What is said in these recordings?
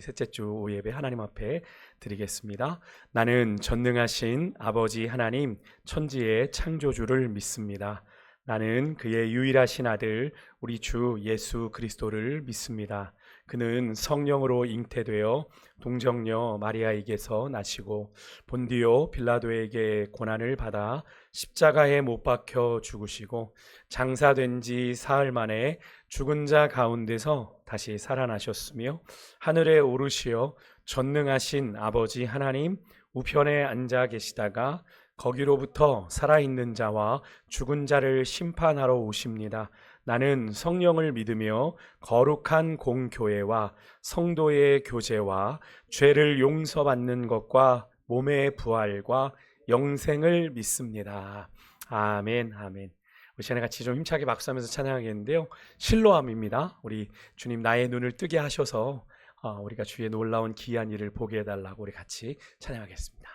셋째 주 예배 하나님 앞에 드리겠습니다. 나는 전능하신 아버지 하나님 천지의 창조주를 믿습니다. 나는 그의 유일하신 아들 우리 주 예수 그리스도를 믿습니다. 그는 성령으로 잉태되어 동정녀 마리아에게서 나시고 본디오 빌라도에게 고난을 받아 십자가에 못 박혀 죽으시고 장사된 지 사흘 만에 죽은 자 가운데서 다시 살아나셨으며 하늘에 오르시어 전능하신 아버지 하나님 우편에 앉아 계시다가 거기로부터 살아있는 자와 죽은 자를 심판하러 오십니다. 나는 성령을 믿으며 거룩한 공교회와 성도의 교제와 죄를 용서받는 것과 몸의 부활과 영생을 믿습니다. 아멘, 아멘. 우리 시간에 같이 좀 힘차게 박수하면서 찬양하겠는데요. 실로암입니다. 우리 주님 나의 눈을 뜨게 하셔서 우리가 주의 놀라운 기이한 일을 보게 해달라고 우리 같이 찬양하겠습니다.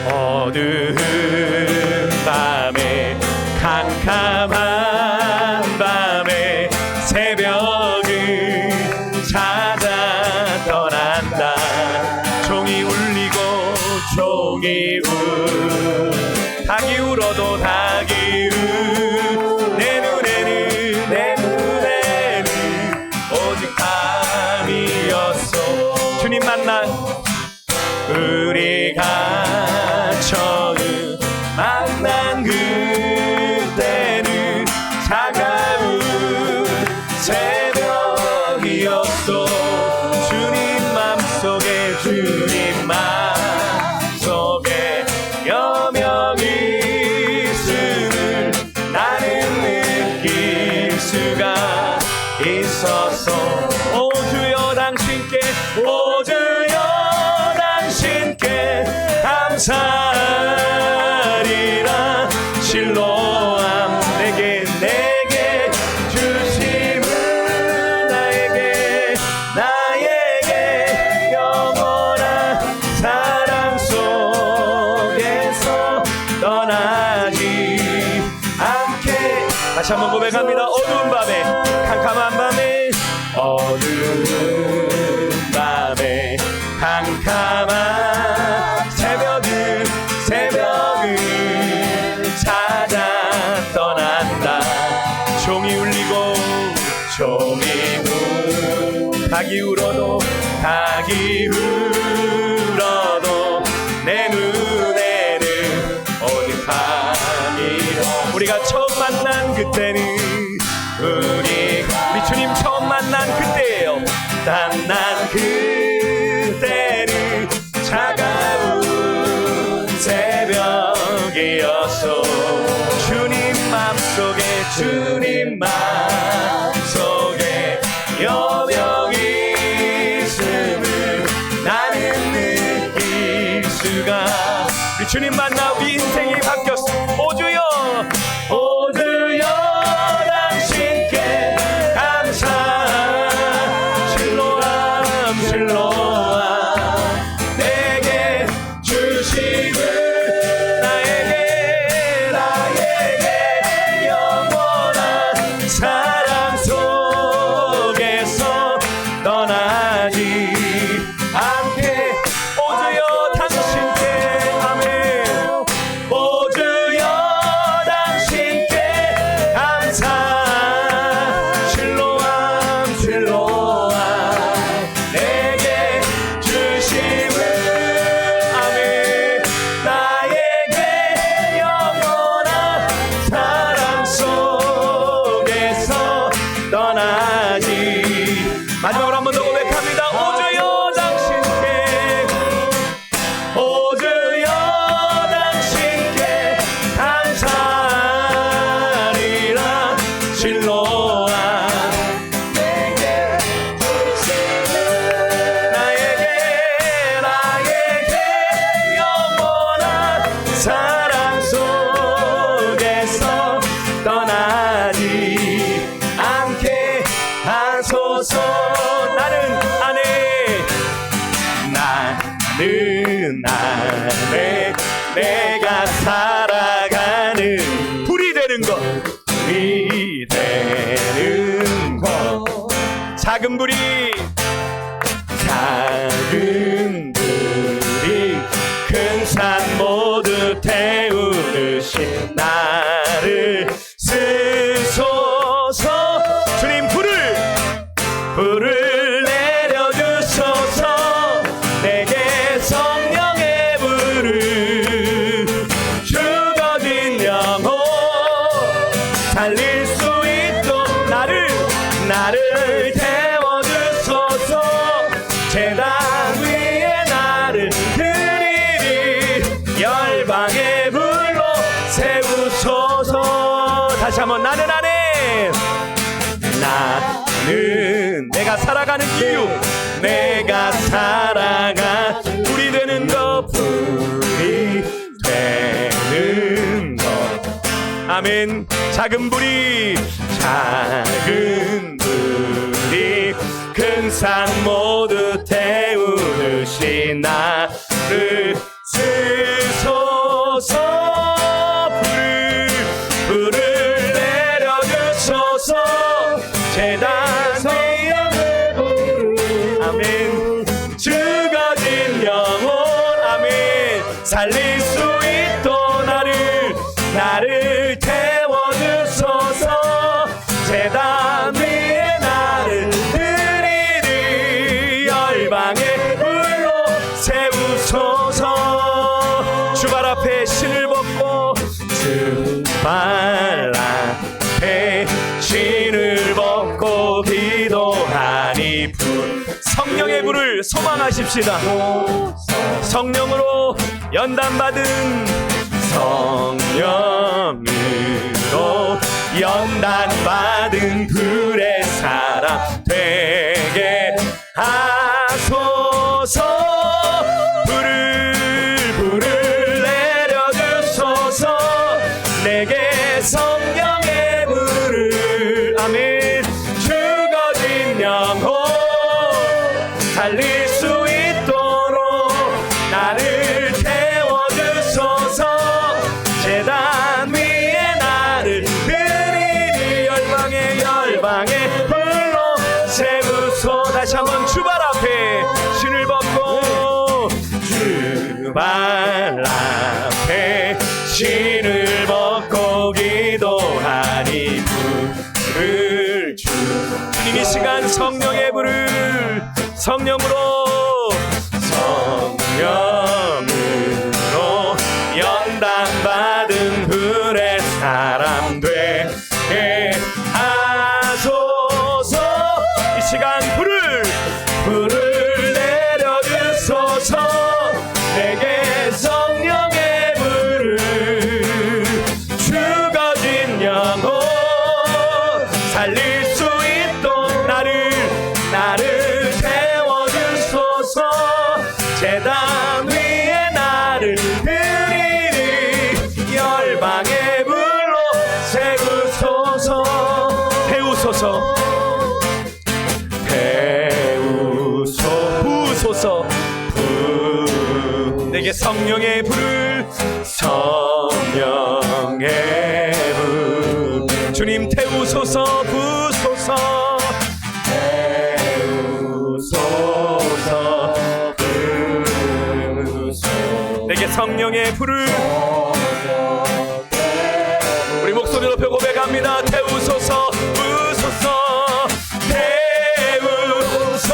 어두운 밤에 캄캄한 밤에 새벽을 찾아 떠난다. 종이 울리고 종이 닭이 울어도 닭이 내 눈에는 오직 밤이었어. 주님 만난 우리가 처음 만난 그때는 차가운 새벽이었어. 주님 맘속에 주님 맘속에 여명이 있음을 나는 느낄 수가 있었어. 오 주여 당신께 오 주여 당신께 감사하리라. 실로암 내게 주심은 나에게 영원한 사랑 속에서 떠나지 않게. 다시 한번 고백합니다. 어두운 밤에 캄캄한 밤에 어두운 밤에 캄캄한 새벽을 찾아 떠난다. 종이 울리고 종이 닭이 울어도 내 눈에는 오직 밤이. 우리가 처음 만난 그때는 우리 주님 처음 만난 그때예요. 난 그때는 차가운 새벽이었어. 주님 맘속에 여명이 있음을 나는 느낄 수가. 우리 주님 만나 우리 인생이 바뀌었어. 오 주여 당신께 감사. 실로암 내게 주심을 나에게 영원한 사랑 속에서 떠나지 않게. 오 주여 당신께 아멘. 오 주여 당신께 감사. 실로암 내게 주심을 아멘. 나에게 영원한 사랑 속에서 떠나지. 마지막으로 한 번 더 고백합니다. 오 주여 당신께 오 주여 당신께 감사하리라. 실로암 내게 주심을 나에게 영원한 사랑 속에서 떠나지 않게 하소서. 나는 안에 내가 살아가는 불이 되는 것 작은 작은 불이 큰 산 모두 태우듯이 나를 쓰소서. 주님 불을 내려주소서. 내게 성령의 불을 죽어진 영혼 살릴 수 있도록 나를 태워주소서. 제단 위에 나를 드리리 열방의 불로 세우소서. 다시 한번 나는 내가 살아가는 이유, 내가 살아가 불이 되는 것, 불이 되는 것. 아멘. 작은 불이 큰 산 모두 태우듯이 나를 쓰소서. 불을 내려주소서. 제단 아멘. 죽어진 영혼 아멘 살릴 수 있도록 나를 태워주소서. 제단 위에 나를 드리리 열방의 불로 세우소서. 주발 앞에 신을 벗고 주발 앞에 신을 벗고 기도하니 성령의 불을 소망하십시다. 성령으로 연단받은 불의 사람 되게 하소서. 불을 내려주소서. 내게 성령의 불을 아멘. 죽어진 영혼 살릴 수 있도록 나를 태워주소서. 제단 위에 나를 드리니 열방의 불로 세우소. 다시 한번 주발 앞에 신을 벗고 주발 앞에 신을 벗고 기도하니 불을 주님 이 시간 성령으로 연단받은 불의 사람 되게 하소서. 이 시간 불을 내려주소서. 내게 성령의 불을 죽어진 영혼 살릴 수 있도록 나를 태워주소서. 제단 위에 나를 드리리 열방의 불로 세우소서. 부소서. 내게 성령의 불을 주님 태우소서. 부소서. 내게 성령의 불을 우리 목소리 높여 고백합니다. 태우소서. 부소서. 태우소서.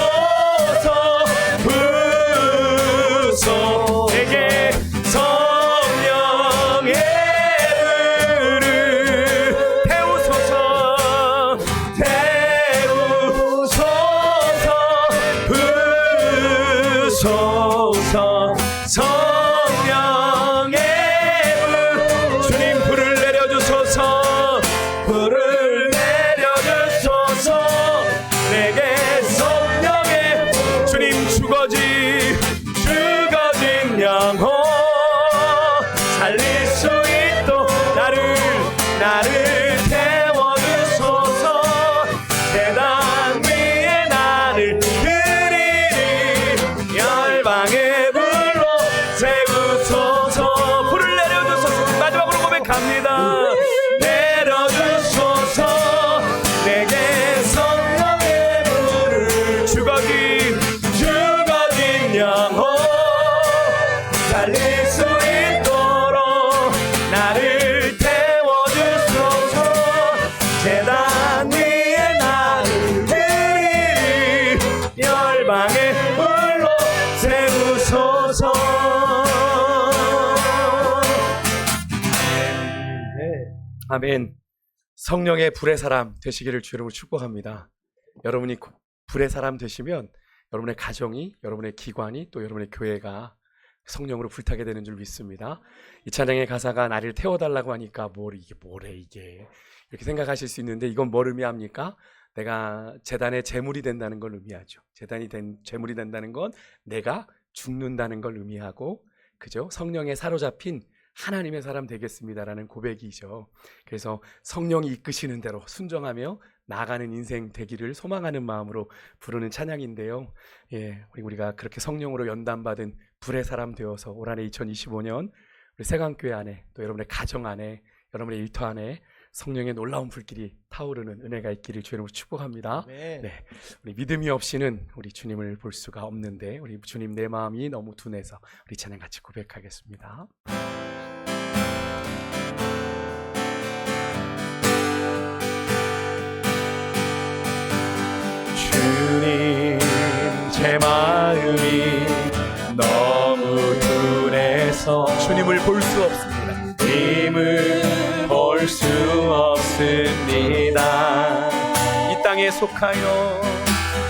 부소. 내게 성령의 불을 태우소서. 부소서. 성령의 아멘. 성령의 불의 사람 되시기를 주 이름으로 축복합니다. 여러분이 불의 사람 되시면 여러분의 가정이, 여러분의 기관이, 또 여러분의 교회가 성령으로 불타게 되는 줄 믿습니다. 이 찬양의 가사가 나를 태워달라고 하니까 이게 뭐래 이게 이렇게 생각하실 수 있는데, 이건 뭘 의미합니까? 내가 제단의 제물이 된다는 걸 의미하죠. 제물이 된다는 건 내가 죽는다는 걸 의미하고, 그죠? 성령에 사로잡힌 하나님의 사람 되겠습니다라는 고백이죠. 그래서 성령이 이끄시는 대로 순종하며 나아가는 인생 되기를 소망하는 마음으로 부르는 찬양인데요. 우리가 그렇게 성령으로 연단받은 불의 사람 되어서 올 한해 2025년 우리 세강교회 안에, 또 여러분의 가정 안에, 여러분의 일터 안에 성령의 놀라운 불길이 타오르는 은혜가 있기를 주의 이름으로 축복합니다. 네, 우리 믿음이 없이는 우리 주님을 볼 수가 없는데, 우리 주님 내 마음이 너무 둔해서 우리 찬양 같이 고백하겠습니다. 주님, 제 마음이 너무 둔해서 주님을 볼 수 없습니다. 주님을 볼 수 없습니다. 이 땅에 속하여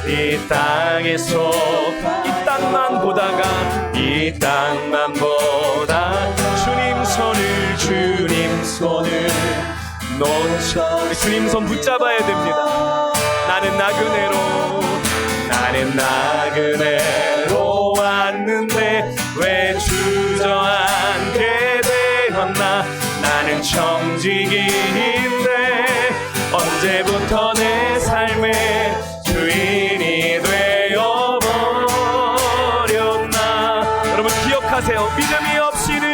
이 땅에 속하 이 땅만 보다가 이 땅만 보다 주님 손을 놓쳐 주님 손 붙잡아야 됩니다. 나는 나그네로 왔는데 왜 주저앉게 되었나. 나는 청지기인데 언제부터 내 삶의 주인이 되어버렸나. 여러분 기억하세요. 믿음이 없이는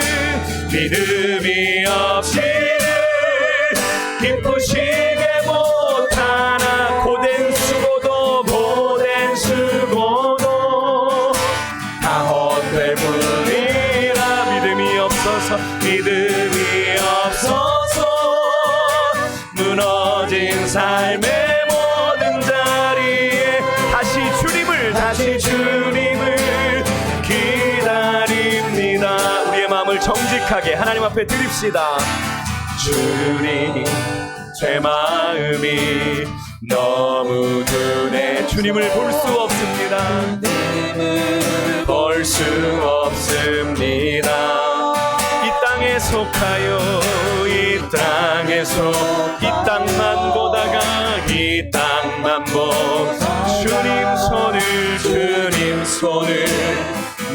기쁘시게 못하나. 고된 수고도 다 헛될 뿐이라. 믿음이 없어서 무너진 삶의 모든 자리에 다시 주님을 기다립니다. 우리의 마음을 정직하게 하나님 앞에 드립시다. 주님, 제 마음이 너무 둔해 주님을 볼 수 없습니다. 볼 수 없습니다. 이 땅에 속하여 이 땅만 보다가 이 땅만 주님 손을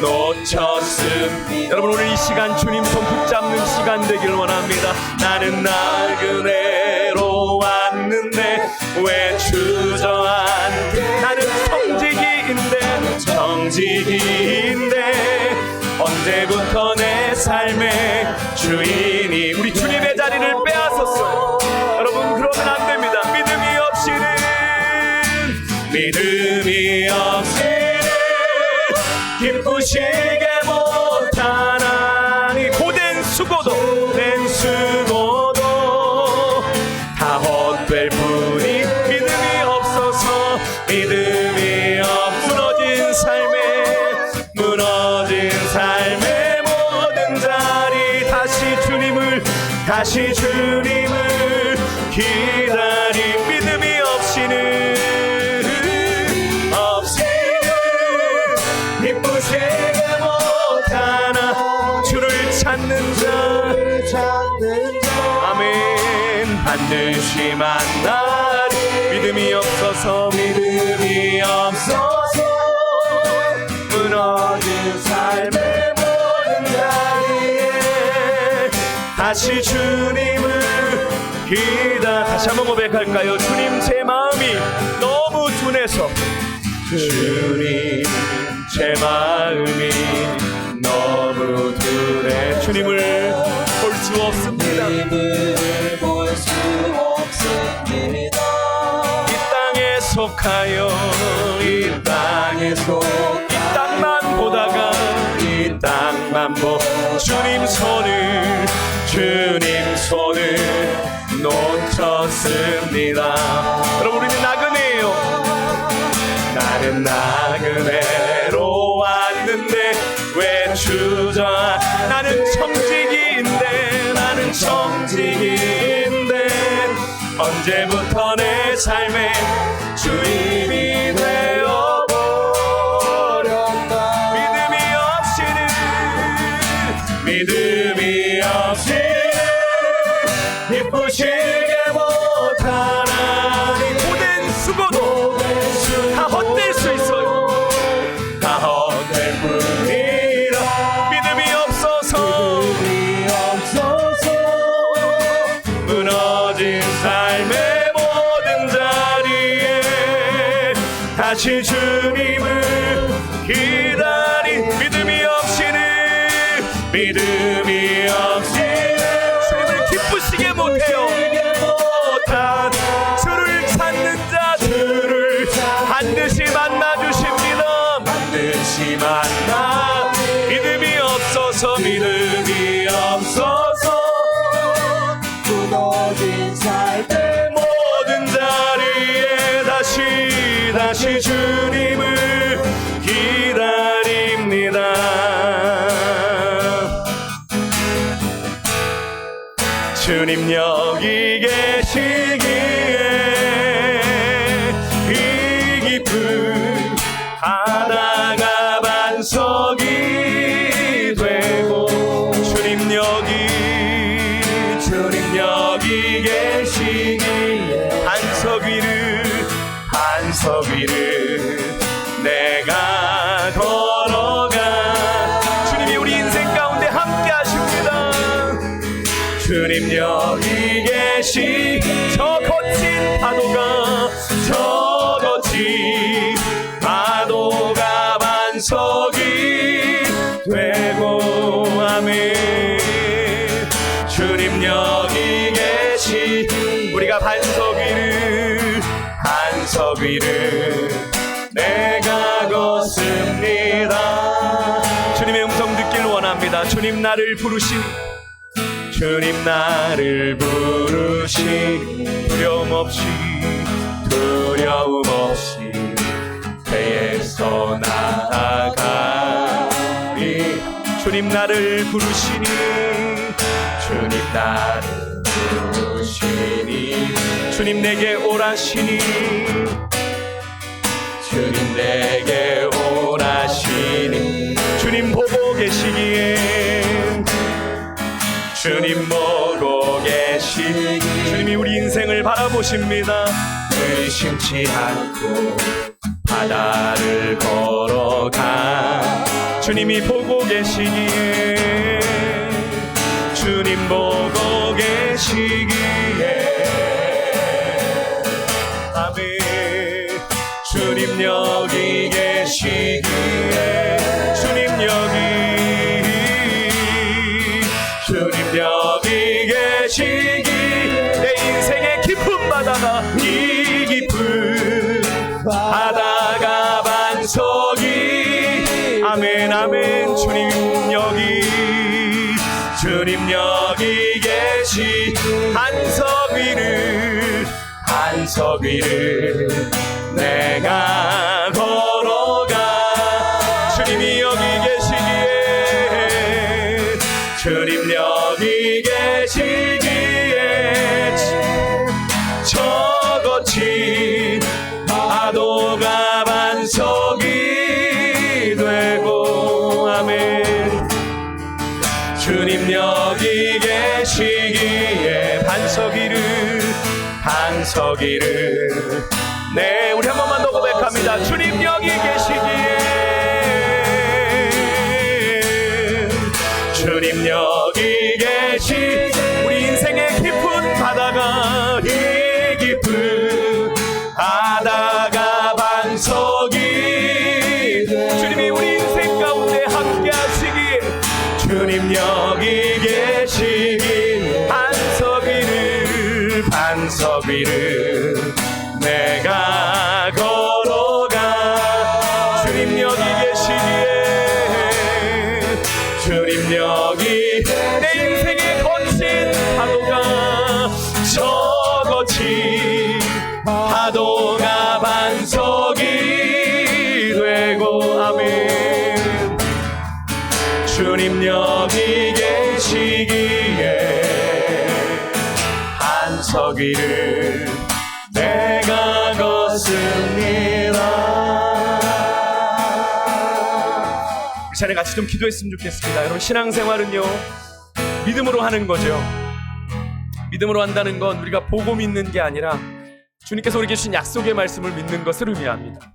놓쳤음. 여러분 오늘 이 시간 주님 손 붙잡는 시간 되기를 원합니다. 나는 나그네로 왔는데 왜 주저앉게. 나는 청지기인데 언제부터 내 삶의 주인이 우리 주님의 자리를 빼앗았어요. 여러분 그러면 안 됩니다. 믿음이 없이는 기쁘시게 못하나니. 고된 수고도 다 헛될 뿐이. 믿음이 없어서 무너진 삶의 모든 자리 다시 주님을 기다리. 믿음이 없이는 기쁘시게 못하나. 주를 찾는 자 아멘 반드시 만나리. 믿음이 없어서 무너진 삶의 모든 자리에 다시 주님을 다시 한번 고백할까요? 주님, 제 마음이 너무 둔해서. 주님, 제 마음이 너무 둔해 주님을 볼 수 없습니다. 이 땅에 속하여 이 땅만 보다가 이 땅만 주님 손을 놓쳤습니다. 여러분 우리는 나그네예요. 나는 나그네로 왔는데 왜 나는 청지기인데 이제부터 내 삶에 주님이 되어버렸다. 믿음이 없이는 기쁘시게 못하나니 모든 수고도 다 헛될 수 있어요. 다 헛될 뿐이라. 믿음이 없어서 무너진 삶의 모든 자리에 다시 주님을 기다린 믿음이 없이는 주님을 기쁘시게 못해요. 주를 찾는 자 주를 반드시 만나 주십니다. 반드시 만나. 믿음이 없어서 무너진 삶의 모든 자리에 다시 주님을 기다립니다. 주님 여기 계시기에 이 깊은 바다가 반석이 되고 주님 여기 계시기에 반석 위를 내가 걸어가. 주님이 우리 인생 가운데 함께 하십니다. 주님 여기 계시. 저 거친 파도가 반석이 되고. 아멘. 주님 여기 계시. 우리가 반석 위를 내가 걷습니다. 주님의 음성 듣길 원합니다. 주님 나를 부르시니 두려움 없이 배에서 나아가리. 주님 나를 부르시니 주님 내게 오라시니 주님 보고 계시기에 주님이 우리 인생을 바라보십니다. 의심치 않고 바다를 걸어가. 주님이 보고 계시기에 주님 보고 계시기에 아멘. 주님 여기 계시기에 주님 여기 계시기. 내 인생의 깊은 바다가 이 깊은 바다가 반석이. 아멘 아멘. 주님 여기 계시. 반석 위를 내가 걸어가. 주님이 여기 계시기에 저 거친 파도가 반석이 되고. 아멘. 주님 여기 계시기에 반석 위를 네, 우리 한 번만 더 고백합니다. 주님 여기 계시기에 주님 여기 계시. 우리 인생의 깊은 바다가 이 깊은 바다가 반석이. 주님이 우리 인생 가운데 함께 하시기에 주님 여기 계시기. 반석 위를 내가 걸어가. 주님 여기 계시기에 내 인생의 거친 파도가 반석이 되고. 아멘. 주님 여기 계시기에 서기를 내가 걷습니다. 우리 자네 같이 좀 기도했으면 좋겠습니다. 여러분, 신앙생활은요 믿음으로 하는 거죠. 믿음으로 한다는 건 우리가 보고 믿는 게 아니라 주님께서 우리에게 주신 약속의 말씀을 믿는 것을 의미합니다.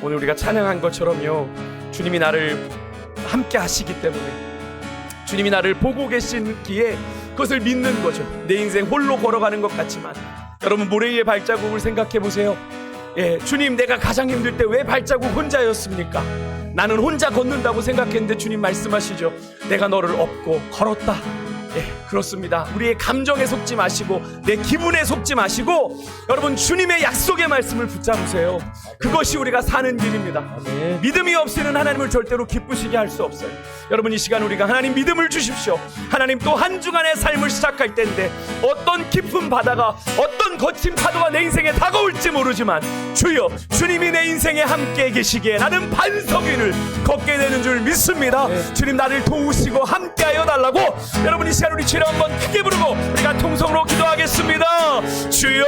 오늘 우리가 찬양한 것처럼요, 주님이 나를 함께 하시기 때문에, 주님이 나를 보고 계시기에 그것을 믿는 거죠. 내 인생 홀로 걸어가는 것 같지만 여러분, 모래 위의 발자국을 생각해 보세요. 주님, 내가 가장 힘들 때 왜 발자국 혼자였습니까? 나는 혼자 걷는다고 생각했는데 주님 말씀하시죠. 내가 너를 업고 걸었다. 그렇습니다. 우리의 감정에 속지 마시고 내 기분에 속지 마시고 여러분, 주님의 약속의 말씀을 붙잡으세요. 그것이 우리가 사는 길입니다. 믿음이 없이는 하나님을 절대로 기쁘시게 할 수 없어요. 여러분, 이 시간 우리가 하나님 믿음을 주십시오. 하나님 또 한 주간의 삶을 시작할 때인데 어떤 깊은 바다가, 어떤 거친 파도가 내 인생에 다가올지 모르지만 주여, 주님이 내 인생에 함께 계시기에 나는 반석 위를 걷게 되는 줄 믿습니다. 주님, 나를 도우시고 함께하여 달라고 여러분, 이 시간 우리 주여 한번 크게 부르고 우리가 통성으로 기도하겠습니다. 주여,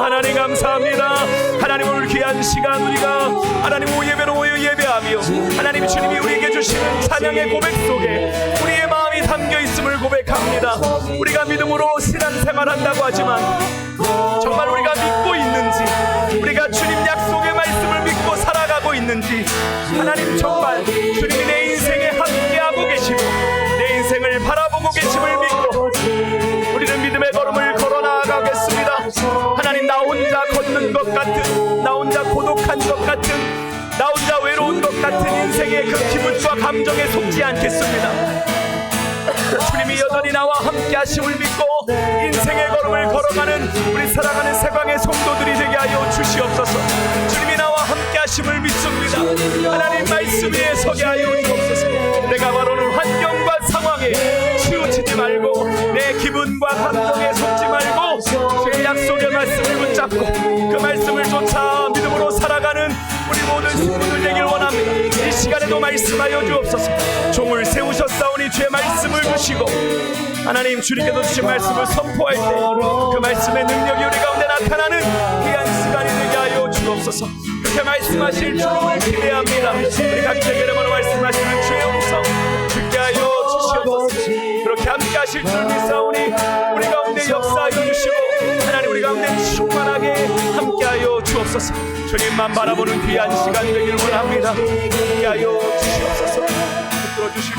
하나님 감사합니다. 하나님, 오늘 귀한 시간 우리가 하나님 오예배로 모여 예배하며 하나님, 주님이 우리에게 주시는 찬양의 고백 속에 우리의 마음이 담겨 있음을 고백합니다. 우리가 믿음으로 신앙생활한다고 하지만 정말 우리가 믿고 있는지, 우리가 주님 약속의 말씀을 믿고 살아가고 있는지, 하나님 정말 주님이 내 인생에 함께하고 계시고 내 인생을 바라보고 계심을 믿고 우리는 믿음의 걸음을 걸어 나아가겠습니다. 하나님, 나 혼자 걷는 것 같은, 나 혼자 고독한 것 같은, 나 혼자 외로운 것 같은 인생의 그 기분과 감정에 속지 않겠습니다. 주님이 여전히 나와 함께 하심을 믿고 인생의 걸음을 걸어가는 우리 사랑하는 세광의 성도들이 되게 하여 주시옵소서. 주님이 나와 함께 하심을 믿습니다. 하나님 말씀 위에 서게 하여 주옵소서. 내가 바라는 환경과 상황에 치우치지 말고 내 기분과 감정에 속지 말고 주의 약속의 말씀을 붙잡고 그 말씀을 쫓아 믿음으로 살아가는 우리 모든 친구들 되길 원합니다. 이 시간에도 말씀하여 주옵소서. 종을 세우셨사오니 주의 말씀을 주시고 하나님, 주님께서 주신 말씀을 선포할 때 그 말씀의 능력이 우리 가운데 나타나는 귀한 시간이 되게 하여 주옵소서. 그렇게 말씀하실 주를 기대합니다. 우리 각자에게 말씀하시는 주의 음성 듣게 하여 주시옵소서. 그렇게 함께 하실 줄 믿사오니 우리 가운데 역사하여 주시고 하나님, 우리 가운데 충만하게 함께 하여 주옵소서. 주님만 바라보는 귀한 시간 되길 원합니다. 함께 하여 주시옵소서. 붙들어 주시고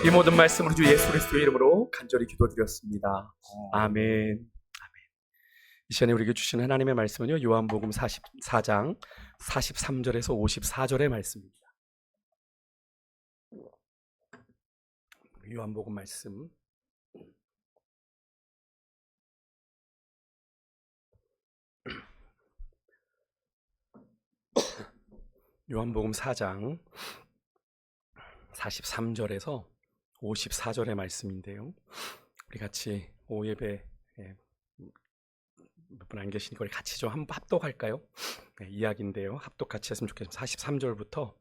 이 모든 말씀을 주 예수 그리스도의 이름으로 간절히 기도드렸습니다. 아멘. 이 시간에 우리에게 주신 하나님의 말씀은요, 요한복음 44장 43절에서 54절의 말씀입니다. 요한복음 말씀 요한복음 4장 43절에서 54절의 말씀인데요, 우리 같이 오예배 몇 분 안 계시니까 우리 같이 좀 한번 합독할까요? 이야기인데요, 합독 같이 했으면 좋겠습니다. 43절부터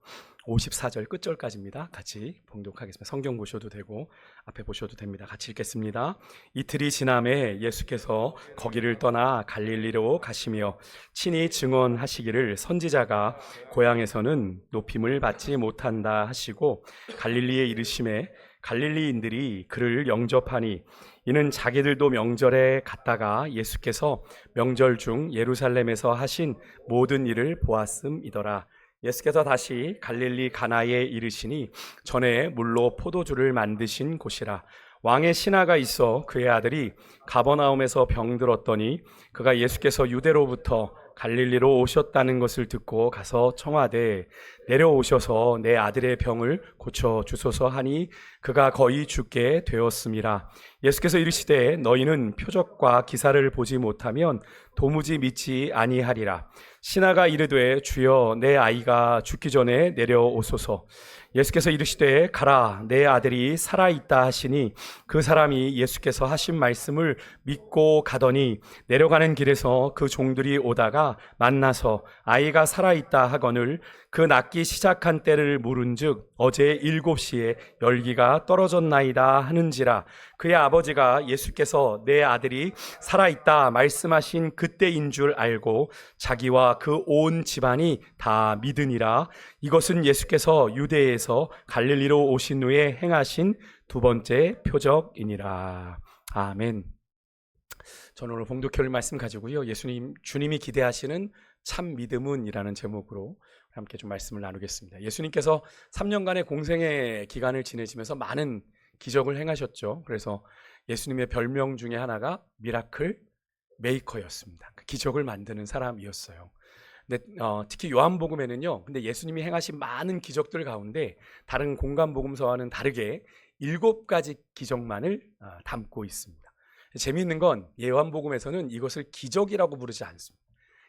54절 끝절까지입니다. 같이 봉독하겠습니다. 성경 보셔도 되고 앞에 보셔도 됩니다. 같이 읽겠습니다. 이틀이 지남에 예수께서 거기를 떠나 갈릴리로 가시며 친히 증언하시기를 선지자가 고향에서는 높임을 받지 못한다 하시고 갈릴리에 이르심에 갈릴리인들이 그를 영접하니 이는 자기들도 명절에 갔다가 예수께서 명절 중 예루살렘에서 하신 모든 일을 보았음이더라. 예수께서 다시 갈릴리 가나에 이르시니 전에 물로 포도주를 만드신 곳이라. 왕의 신하가 있어 그의 아들이 가버나움에서 병들었더니 그가 예수께서 유대로부터 갈릴리로 오셨다는 것을 듣고 가서 청하되 내려오셔서 내 아들의 병을 고쳐 주소서 하니 그가 거의 죽게 되었음이라. 예수께서 이르시되 너희는 표적과 기사를 보지 못하면 도무지 믿지 아니하리라. 신하가 이르되 주여 내 아이가 죽기 전에 내려오소서. 예수께서 이르시되 가라 내 아들이 살아있다 하시니 그 사람이 예수께서 하신 말씀을 믿고 가더니 내려가는 길에서 그 종들이 오다가 만나서 아이가 살아있다 하거늘 그 낫기 시작한 때를 물은즉 어제 7시에 열기가 떨어졌나이다 하는지라. 그의 아버지가 예수께서 내 아들이 살아있다 말씀하신 그때인 줄 알고 자기와 그 온 집안이 다 믿으니라. 이것은 예수께서 유대에서 갈릴리로 오신 후에 행하신 두 번째 표적이니라. 아멘. 저는 오늘 봉독회를 말씀 가지고요, 주님이 기대하시는 참 믿음은이라는 제목으로 함께 좀 말씀을 나누겠습니다. 예수님께서 3년간의 공생의 기간을 지내시면서 많은 기적을 행하셨죠. 그래서 예수님의 별명 중에 하나가 미라클 메이커였습니다. 그 기적을 만드는 사람이었어요. 근데 특히 요한복음에는요, 근데 예수님이 행하신 많은 기적들 가운데 다른 공간복음서와는 다르게 7가지 기적만을 담고 있습니다. 재미있는 건 요한복음에서는 이것을 기적이라고 부르지 않습니다.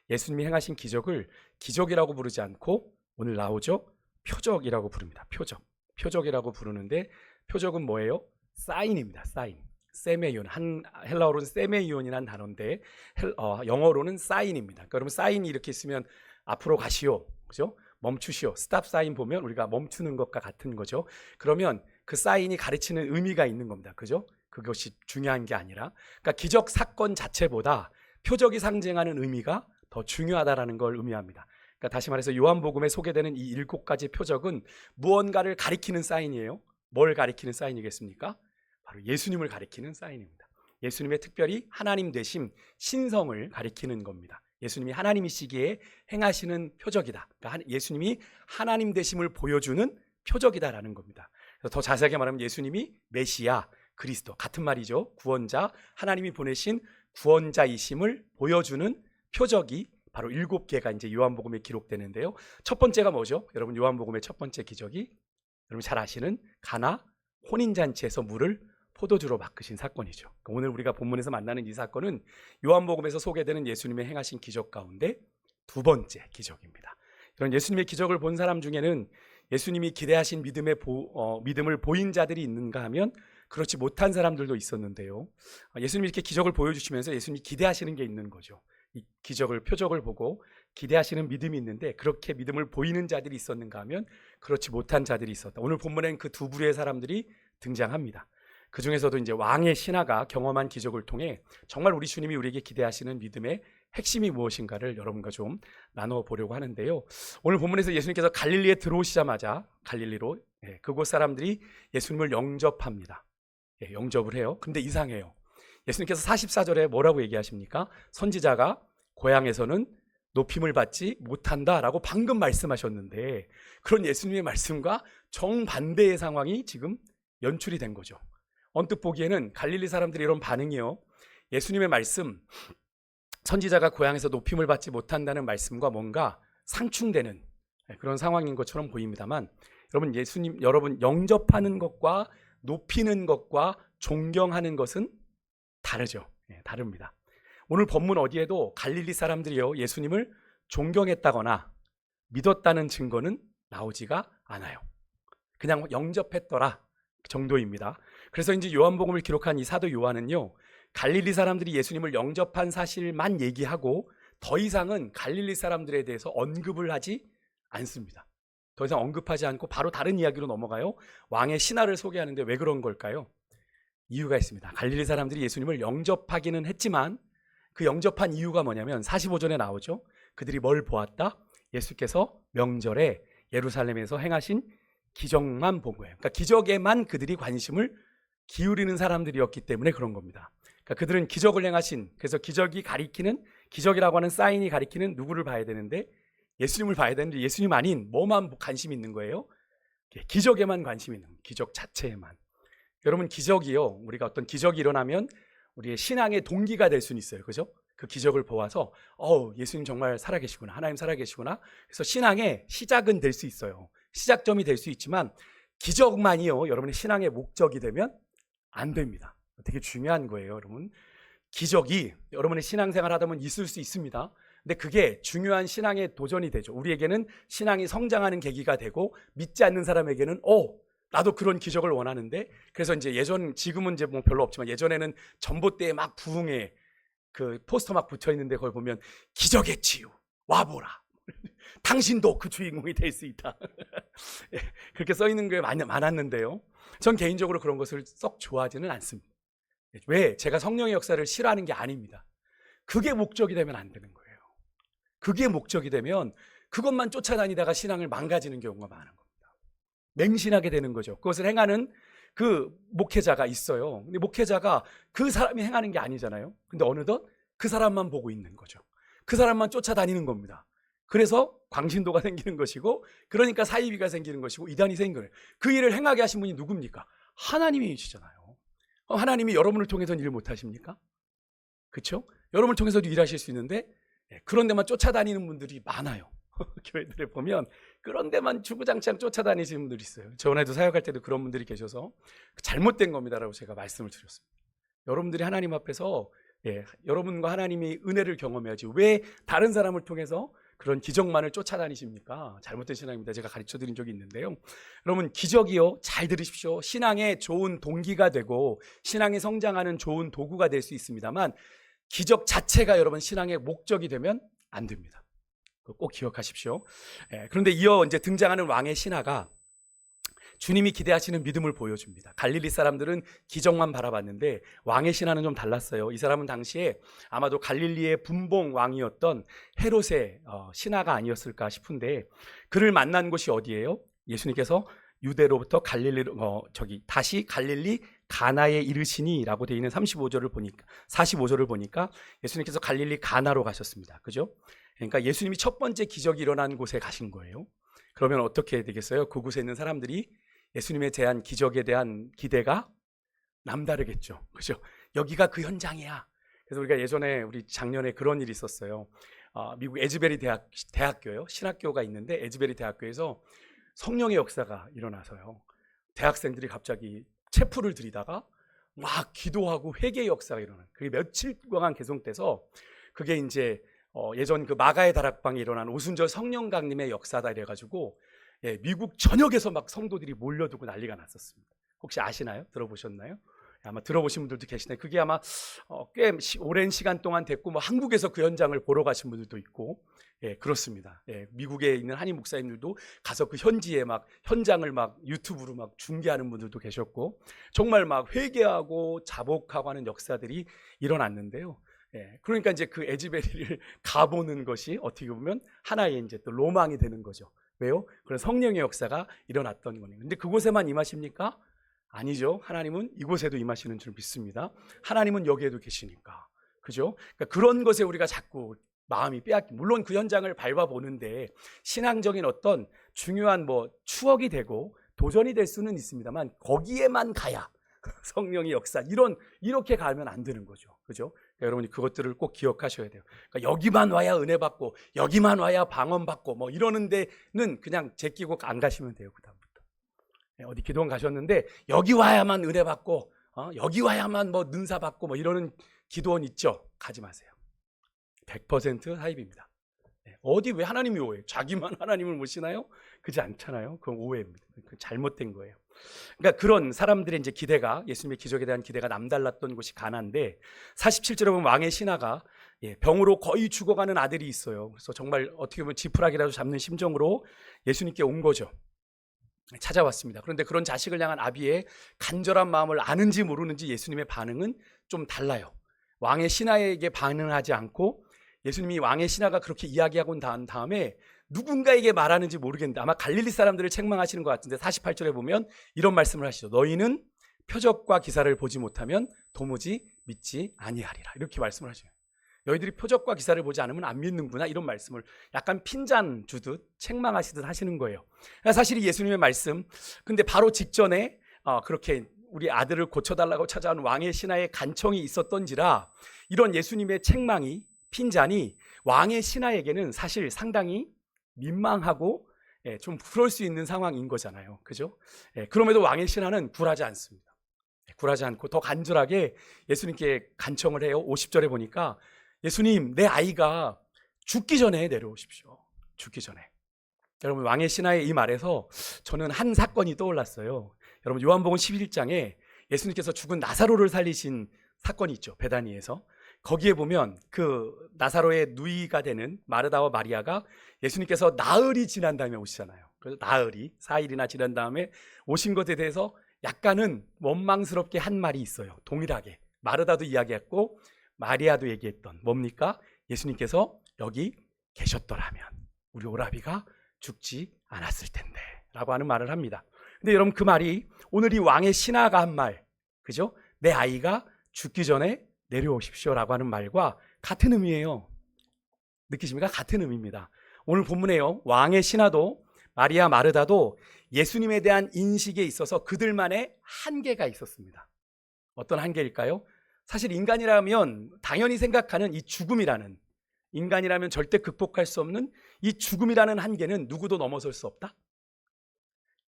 예수님이 행하신 기적을 기적이라고 부르지 않고 오늘 나오죠? 표적이라고 부릅니다. 표적이라고 부르는데 표적은 뭐예요? 사인입니다. 사인. 세메이온. 헬라어로는 세메이온이라는 단어인데 영어로는 사인입니다. 그러니까 여러분 사인이 이렇게 있으면 앞으로 가시오. 그죠? 멈추시오. 스탑 사인 보면 우리가 멈추는 것과 같은 거죠. 그러면 그 사인이 가르치는 의미가 있는 겁니다. 그죠? 그것이 중요한 게 아니라 그러니까 기적 사건 자체보다 표적이 상징하는 의미가 더 중요하다라는 걸 의미합니다. 그러니까 다시 말해서 요한복음에 소개되는 이 7가지 표적은 무언가를 가리키는 사인이에요. 뭘 가리키는 사인이겠습니까? 바로 예수님을 가리키는 사인입니다. 예수님의 특별히 하나님 되심 신성을 가리키는 겁니다. 예수님이 하나님이시기에 행하시는 표적이다. 그러니까 예수님이 하나님 되심을 보여주는 표적이다라는 겁니다. 그래서 더 자세하게 말하면 예수님이 메시아, 그리스도 같은 말이죠. 구원자, 하나님이 보내신 구원자이심을 보여주는 표적이 바로 7개가 이제 요한복음에 기록되는데요. 첫 번째가 뭐죠? 여러분 요한복음의 첫 번째 기적이 여러분 잘 아시는 가나 혼인잔치에서 물을 포도주로 바꾸신 사건이죠. 오늘 우리가 본문에서 만나는 이 사건은 요한복음에서 소개되는 예수님의 행하신 기적 가운데 두 번째 기적입니다. 이런 예수님의 기적을 본 사람 중에는 예수님이 기대하신 믿음을 보인 자들이 있는가 하면 그렇지 못한 사람들도 있었는데요. 예수님이 이렇게 기적을 보여주시면서 예수님이 기대하시는 게 있는 거죠. 이 기적을, 표적을 보고 기대하시는 믿음이 있는데 그렇게 믿음을 보이는 자들이 있었는가 하면 그렇지 못한 자들이 있었다. 오늘 본문엔 그 두 부류의 사람들이 등장합니다. 그 중에서도 이제 왕의 신하가 경험한 기적을 통해 정말 우리 주님이 우리에게 기대하시는 믿음의 핵심이 무엇인가를 여러분과 좀 나눠보려고 하는데요. 오늘 본문에서 예수님께서 갈릴리에 들어오시자마자 갈릴리로 그곳 사람들이 예수님을 영접합니다. 영접을 해요. 근데 이상해요. 예수님께서 44절에 뭐라고 얘기하십니까? 선지자가 고향에서는 높임을 받지 못한다라고 방금 말씀하셨는데 그런 예수님의 말씀과 정반대의 상황이 지금 연출이 된 거죠. 언뜻 보기에는 갈릴리 사람들의 이런 반응이요, 예수님의 말씀, 선지자가 고향에서 높임을 받지 못한다는 말씀과 뭔가 상충되는 그런 상황인 것처럼 보입니다만 여러분 영접하는 것과 높이는 것과 존경하는 것은 다르죠. 다릅니다. 오늘 본문 어디에도 갈릴리 사람들이요 예수님을 존경했다거나 믿었다는 증거는 나오지가 않아요. 그냥 영접했더라 정도입니다. 그래서 이제 요한복음을 기록한 이 사도 요한은요, 갈릴리 사람들이 예수님을 영접한 사실만 얘기하고 더 이상은 갈릴리 사람들에 대해서 언급을 하지 않습니다. 더 이상 언급하지 않고 바로 다른 이야기로 넘어가요. 왕의 신하를 소개하는데 왜 그런 걸까요? 이유가 있습니다. 갈릴리 사람들이 예수님을 영접하기는 했지만 그 영접한 이유가 뭐냐면 45절에 나오죠. 그들이 뭘 보았다? 예수께서 명절에 예루살렘에서 행하신 기적만 본 거예요. 그러니까 기적에만 그들이 관심을 기울이는 사람들이었기 때문에 그런 겁니다. 그러니까 그들은 기적을 행하신, 그래서 기적이 가리키는, 기적이라고 하는 사인이 가리키는 누구를 봐야 되는데 예수님을 봐야 되는데 예수님 아닌 뭐만 관심이 있는 거예요? 기적에만 관심이 있는 거예요. 기적 자체에만. 여러분 기적이요, 우리가 어떤 기적이 일어나면 우리의 신앙의 동기가 될 수는 있어요. 그죠? 그 기적을 보아서 예수님 정말 살아계시구나, 하나님 살아계시구나. 그래서 신앙의 시작은 될 수 있어요. 시작점이 될 수 있지만 기적만이요 여러분의 신앙의 목적이 되면 안 됩니다. 되게 중요한 거예요, 여러분. 기적이 여러분의 신앙생활 하다 보면 있을 수 있습니다. 근데 그게 중요한 신앙의 도전이 되죠. 우리에게는 신앙이 성장하는 계기가 되고, 믿지 않는 사람에게는 나도 그런 기적을 원하는데, 그래서 이제 지금은 이제 뭐 별로 없지만 예전에는 전봇대에 막 부흥회 그 포스터 막 붙여 있는데 그걸 보면 기적의 치유 와보라. 당신도 그 주인공이 될 수 있다. 그렇게 써 있는 게 많았는데요. 전 개인적으로 그런 것을 썩 좋아하지는 않습니다. 왜? 제가 성령의 역사를 싫어하는 게 아닙니다. 그게 목적이 되면 안 되는 거예요. 그게 목적이 되면 그것만 쫓아다니다가 신앙을 망가지는 경우가 많은 겁니다. 맹신하게 되는 거죠. 그것을 행하는 그 목회자가 있어요. 근데 목회자가 그 사람이 행하는 게 아니잖아요. 근데 어느덧 그 사람만 보고 있는 거죠. 그 사람만 쫓아다니는 겁니다. 그래서 광신도가 생기는 것이고, 그러니까 사이비가 생기는 것이고, 이단이 생기는 거예요. 그 일을 행하게 하신 분이 누굽니까? 하나님이시잖아요. 하나님이 여러분을 통해서는 일 못하십니까? 그렇죠? 여러분을 통해서도 일하실 수 있는데 그런 데만 쫓아다니는 분들이 많아요. 교회들에 보면 그런 데만 주구장창 쫓아다니시는 분들이 있어요. 전에도 사역할 때도 그런 분들이 계셔서 잘못된 겁니다라고 제가 말씀을 드렸습니다. 여러분들이 하나님 앞에서 여러분과 하나님이 은혜를 경험해야지 왜 다른 사람을 통해서 그런 기적만을 쫓아다니십니까? 잘못된 신앙입니다. 제가 가르쳐드린 적이 있는데요. 여러분, 기적이요, 잘 들으십시오. 신앙의 좋은 동기가 되고 신앙이 성장하는 좋은 도구가 될 수 있습니다만, 기적 자체가 여러분 신앙의 목적이 되면 안 됩니다. 꼭 기억하십시오. 그런데 이어 이제 등장하는 왕의 신하가 주님이 기대하시는 믿음을 보여줍니다. 갈릴리 사람들은 기적만 바라봤는데 왕의 신하는 좀 달랐어요. 이 사람은 당시에 아마도 갈릴리의 분봉 왕이었던 헤롯의 신하가 아니었을까 싶은데, 그를 만난 곳이 어디예요? 예수님께서 유대로부터 다시 갈릴리 가나에 이르시니라고 되어 있는 45절을 보니까 예수님께서 갈릴리 가나로 가셨습니다. 그죠? 그러니까 예수님이 첫 번째 기적이 일어난 곳에 가신 거예요. 그러면 어떻게 되겠어요? 그곳에 있는 사람들이 예수님에 대한 기적에 대한 기대가 남다르겠죠. 그죠? 여기가 그 현장이야. 그래서 우리가 예전에 우리 작년에 그런 일이 있었어요. 미국 에즈베리 대학교요. 신학교가 있는데 에즈베리 대학교에서 성령의 역사가 일어나서요. 대학생들이 갑자기 채플을 들이다가 막 기도하고 회개의 역사가 일어나요. 그게 며칠간 계속돼서 그게 이제 예전 그 마가의 다락방에 일어난 오순절 성령 강림의 역사다 이래가지고 미국 전역에서 막 성도들이 몰려들고 난리가 났었습니다. 혹시 아시나요? 들어보셨나요? 아마 들어보신 분들도 계시나요? 그게 아마 꽤 오랜 시간 동안 됐고, 뭐 한국에서 그 현장을 보러 가신 분들도 있고, 그렇습니다. 미국에 있는 한인 목사님들도 가서 그 현지에 막 현장을 막 유튜브로 막 중계하는 분들도 계셨고, 정말 막 회개하고 자복하고 하는 역사들이 일어났는데요. 그러니까 이제 그 에즈베리를 가보는 것이 어떻게 보면 하나의 이제 또 로망이 되는 거죠. 왜요? 그런 성령의 역사가 일어났던 거네요. 근데 그곳에만 임하십니까? 아니죠. 하나님은 이곳에도 임하시는 줄 믿습니다. 하나님은 여기에도 계시니까. 그죠? 그러니까 그런 것에 우리가 자꾸 마음이 물론 그 현장을 밟아보는데 신앙적인 어떤 중요한 뭐 추억이 되고 도전이 될 수는 있습니다만, 거기에만 가야 성령의 역사 이렇게 가면 안 되는 거죠. 그죠? 그러니까 여러분이 그것들을 꼭 기억하셔야 돼요. 그러니까 여기만 와야 은혜 받고 여기만 와야 방언 받고 뭐 이러는 데는 그냥 제끼고 안 가시면 돼요. 그다음부터 어디 기도원 가셨는데 여기 와야만 은혜 받고 여기 와야만 뭐 능사 받고 뭐 이러는 기도원 있죠? 가지 마세요. 100% 사입입니다. 어디 왜 하나님이 오해요? 자기만 하나님을 모시나요? 그렇지 않잖아요. 그건 오해입니다. 그건 잘못된 거예요. 그러니까 그런 사람들의 이제 기대가, 예수님의 기적에 대한 기대가 남달랐던 곳이 가나인데, 47절에 보면 왕의 신하가 병으로 거의 죽어가는 아들이 있어요. 그래서 정말 어떻게 보면 지푸라기라도 잡는 심정으로 예수님께 온 거죠. 찾아왔습니다. 그런데 그런 자식을 향한 아비의 간절한 마음을 아는지 모르는지 예수님의 반응은 좀 달라요. 왕의 신하에게 반응하지 않고 예수님이 왕의 신하가 그렇게 이야기하고 난 다음에 누군가에게 말하는지 모르겠는데 아마 갈릴리 사람들을 책망하시는 것 같은데 48절에 보면 이런 말씀을 하시죠. 너희는 표적과 기사를 보지 못하면 도무지 믿지 아니하리라. 이렇게 말씀을 하셔요. 너희들이 표적과 기사를 보지 않으면 안 믿는구나, 이런 말씀을 약간 핀잔 주듯 책망하시듯 하시는 거예요. 사실 이 예수님의 말씀, 근데 바로 직전에 그렇게 우리 아들을 고쳐달라고 찾아온 왕의 신하의 간청이 있었던지라 이런 예수님의 책망이, 핀잔이 왕의 신하에게는 사실 상당히 민망하고 좀 그럴 수 있는 상황인 거잖아요. 그죠? 그럼에도 왕의 신하는 굴하지 않습니다. 굴하지 않고 더 간절하게 예수님께 간청을 해요. 50절에 보니까 예수님, 내 아이가 죽기 전에 내려오십시오. 죽기 전에. 여러분, 왕의 신하의 이 말에서 저는 한 사건이 떠올랐어요. 여러분, 요한복음 11장에 예수님께서 죽은 나사로를 살리신 사건이 있죠. 베다니에서. 거기에 보면 그 나사로의 누이가 되는 마르다와 마리아가 예수님께서 나흘이 지난 다음에 오시잖아요. 그래서 나흘이 4일이나 지난 다음에 오신 것에 대해서 약간은 원망스럽게 한 말이 있어요. 동일하게 마르다도 이야기했고 마리아도 얘기했던 뭡니까? 예수님께서 여기 계셨더라면 우리 오라비가 죽지 않았을 텐데 라고 하는 말을 합니다. 근데 여러분, 그 말이 오늘 이 왕의 신하가 한 말, 그죠? 내 아이가 죽기 전에 내려오십시오 라고 하는 말과 같은 의미예요. 느끼십니까? 같은 의미입니다. 오늘 본문에요, 왕의 신하도 마리아 마르다도 예수님에 대한 인식에 있어서 그들만의 한계가 있었습니다. 어떤 한계일까요? 사실 인간이라면 당연히 생각하는 이 죽음이라는, 인간이라면 절대 극복할 수 없는 이 죽음이라는 한계는 누구도 넘어설 수 없다?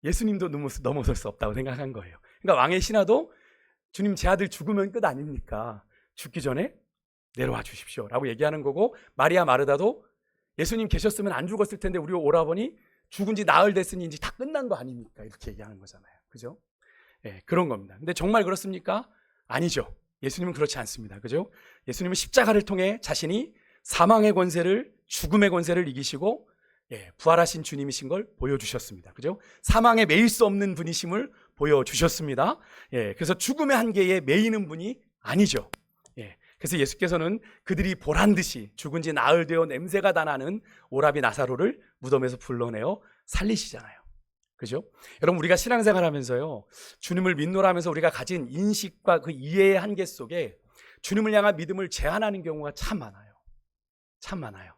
예수님도 넘어설 수 없다고 생각한 거예요. 그러니까 왕의 신하도 주님, 제 아들 죽으면 끝 아닙니까? 죽기 전에 내려와 주십시오 라고 얘기하는 거고, 마리아 마르다도 예수님 계셨으면 안 죽었을 텐데 우리 오라버니 죽은 지 나흘 됐으니 이제 다 끝난 거 아닙니까? 이렇게 얘기하는 거잖아요. 그죠? 그런 겁니다. 근데 정말 그렇습니까? 아니죠. 예수님은 그렇지 않습니다. 그죠? 예수님은 십자가를 통해 자신이 사망의 권세를, 죽음의 권세를 이기시고 부활하신 주님이신 걸 보여주셨습니다. 그죠? 사망에 매일 수 없는 분이심을 보여주셨습니다. 그래서 죽음의 한계에 매이는 분이 아니죠. 그래서 예수께서는 그들이 보란 듯이 죽은 지 나흘 되어 냄새가 다 나는 오라비 나사로를 무덤에서 불러내어 살리시잖아요. 그죠? 여러분, 우리가 신앙생활 하면서요, 주님을 믿노라면서 우리가 가진 인식과 그 이해의 한계 속에 주님을 향한 믿음을 제한하는 경우가 참 많아요. 참 많아요.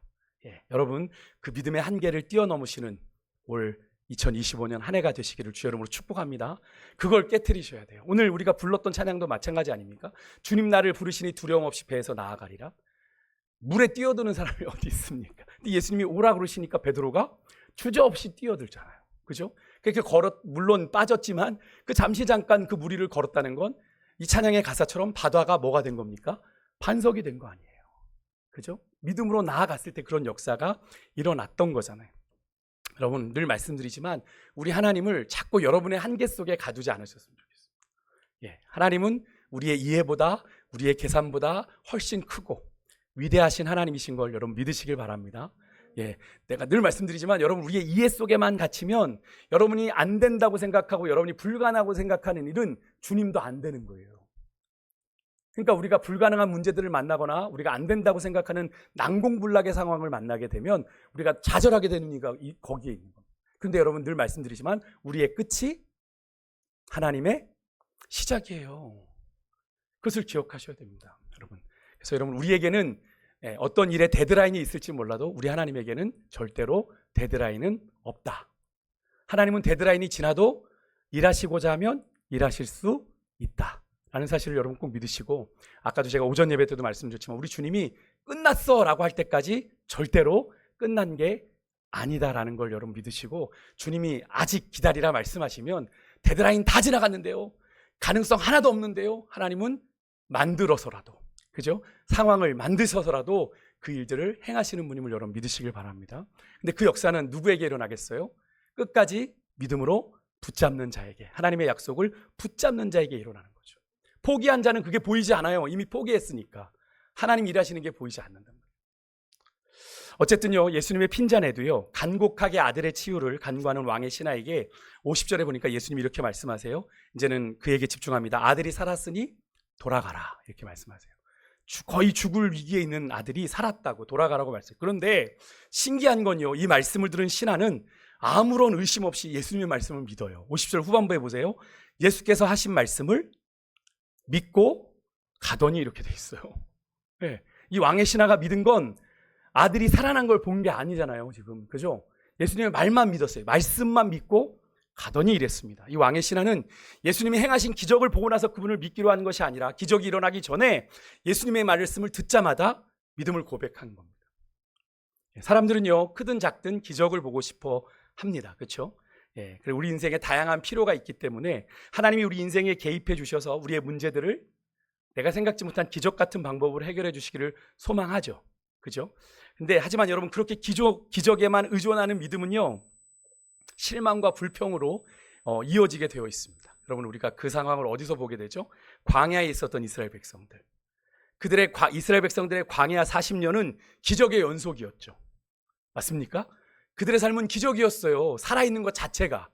여러분, 그 믿음의 한계를 뛰어넘으시는 올 2025년 한 해가 되시기를 주 이름으로 축복합니다. 그걸 깨트리셔야 돼요. 오늘 우리가 불렀던 찬양도 마찬가지 아닙니까? 주님 나를 부르시니 두려움 없이 배에서 나아가리라. 물에 뛰어드는 사람이 어디 있습니까? 근데 예수님이 오라 그러시니까 베드로가 주저없이 뛰어들잖아요. 그죠? 그렇게 물론 빠졌지만 그 잠시 잠깐 그 물 위를 걸었다는 건 이 찬양의 가사처럼 바다가 뭐가 된 겁니까? 반석이 된 거 아니에요. 그죠? 믿음으로 나아갔을 때 그런 역사가 일어났던 거잖아요. 여러분, 늘 말씀드리지만 우리 하나님을 자꾸 여러분의 한계 속에 가두지 않으셨으면 좋겠습니다. 하나님은 우리의 이해보다, 우리의 계산보다 훨씬 크고 위대하신 하나님이신 걸 여러분 믿으시길 바랍니다. 내가 늘 말씀드리지만 여러분, 우리의 이해 속에만 갇히면 여러분이 안 된다고 생각하고 여러분이 불가능하고 생각하는 일은 주님도 안 되는 거예요. 그러니까 우리가 불가능한 문제들을 만나거나 우리가 안 된다고 생각하는 난공불락의 상황을 만나게 되면 우리가 좌절하게 되는 이유가 거기에 있는 겁니다. 그런데 여러분, 늘 말씀드리지만 우리의 끝이 하나님의 시작이에요. 그것을 기억하셔야 됩니다, 여러분. 그래서 여러분, 우리에게는 어떤 일에 데드라인이 있을지 몰라도 우리 하나님에게는 절대로 데드라인은 없다. 하나님은 데드라인이 지나도 일하시고자 하면 일하실 수 있다 라는 사실을 여러분 꼭 믿으시고, 아까도 제가 오전 예배 때도 말씀드렸지만 우리 주님이 끝났어 라고 할 때까지 절대로 끝난 게 아니다라는 걸 여러분 믿으시고, 주님이 아직 기다리라 말씀하시면 데드라인 다 지나갔는데요, 가능성 하나도 없는데요, 하나님은 만들어서라도, 그죠? 상황을 만드셔서라도 그 일들을 행하시는 분임을 여러분 믿으시길 바랍니다. 근데 그 역사는 누구에게 일어나겠어요? 끝까지 믿음으로 붙잡는 자에게, 하나님의 약속을 붙잡는 자에게 일어나는 거죠. 포기한 자는 그게 보이지 않아요. 이미 포기했으니까. 하나님 일하시는 게 보이지 않는단 말이에요. 어쨌든요, 예수님의 핀잔에도요, 간곡하게 아들의 치유를 간구하는 왕의 신하에게 50절에 보니까 예수님이 이렇게 말씀하세요. 이제는 그에게 집중합니다. 아들이 살았으니 돌아가라, 이렇게 말씀하세요. 거의 죽을 위기에 있는 아들이 살았다고, 돌아가라고 말씀해요. 그런데 신기한 건요, 이 말씀을 들은 신하는 아무런 의심 없이 예수님의 말씀을 믿어요. 50절 후반부에 보세요. 예수께서 하신 말씀을 믿고 가더니 이렇게 돼 있어요. 이 왕의 신하가 믿은 건 아들이 살아난 걸 본 게 아니잖아요, 지금. 그죠? 예수님의 말만 믿었어요. 말씀만 믿고 가더니 이랬습니다. 이 왕의 신하는 예수님이 행하신 기적을 보고 나서 그분을 믿기로 한 것이 아니라 기적이 일어나기 전에 예수님의 말씀을 듣자마자 믿음을 고백한 겁니다. 사람들은요, 크든 작든 기적을 보고 싶어 합니다. 그렇죠? 예, 그리고 우리 인생에 다양한 필요가 있기 때문에 하나님이 우리 인생에 개입해 주셔서 우리의 문제들을 내가 생각지 못한 기적 같은 방법으로 해결해 주시기를 소망하죠. 그죠? 근데 하지만 여러분, 그렇게 기적에만 의존하는 믿음은요, 실망과 불평으로 이어지게 되어 있습니다. 여러분, 우리가 그 상황을 어디서 보게 되죠? 광야에 있었던 이스라엘 백성들. 이스라엘 백성들의 광야 40년은 기적의 연속이었죠. 맞습니까? 그들의 삶은 기적이었어요. 살아있는 것 자체가.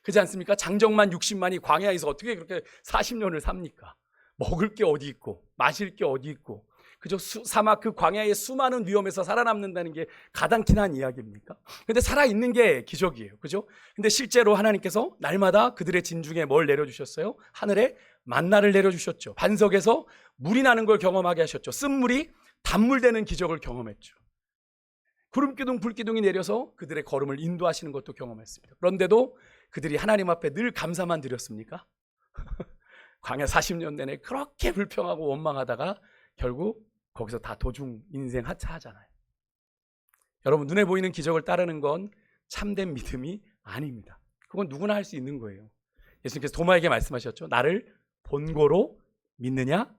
그렇지 않습니까? 장정만 60만이 광야에서 어떻게 그렇게 40년을 삽니까? 먹을 게 어디 있고 마실 게 어디 있고, 그죠? 사막 그 광야의 수많은 위험에서 살아남는다는 게 가당키나 이야기입니까? 근데 살아있는 게 기적이에요. 그죠? 근데 실제로 하나님께서 날마다 그들의 진중에 뭘 내려주셨어요? 하늘에 만나를 내려주셨죠. 반석에서 물이 나는 걸 경험하게 하셨죠. 쓴물이 단물 되는 기적을 경험했죠. 구름기둥 불기둥이 내려서 그들의 걸음을 인도하시는 것도 경험했습니다. 그런데도 그들이 하나님 앞에 늘 감사만 드렸습니까? 광야 40년 내내 그렇게 불평하고 원망하다가 결국 거기서 다 도중 인생 하차하잖아요. 여러분, 눈에 보이는 기적을 따르는 건 참된 믿음이 아닙니다. 그건 누구나 할 수 있는 거예요. 예수님께서 도마에게 말씀하셨죠. 나를 본고로 믿느냐?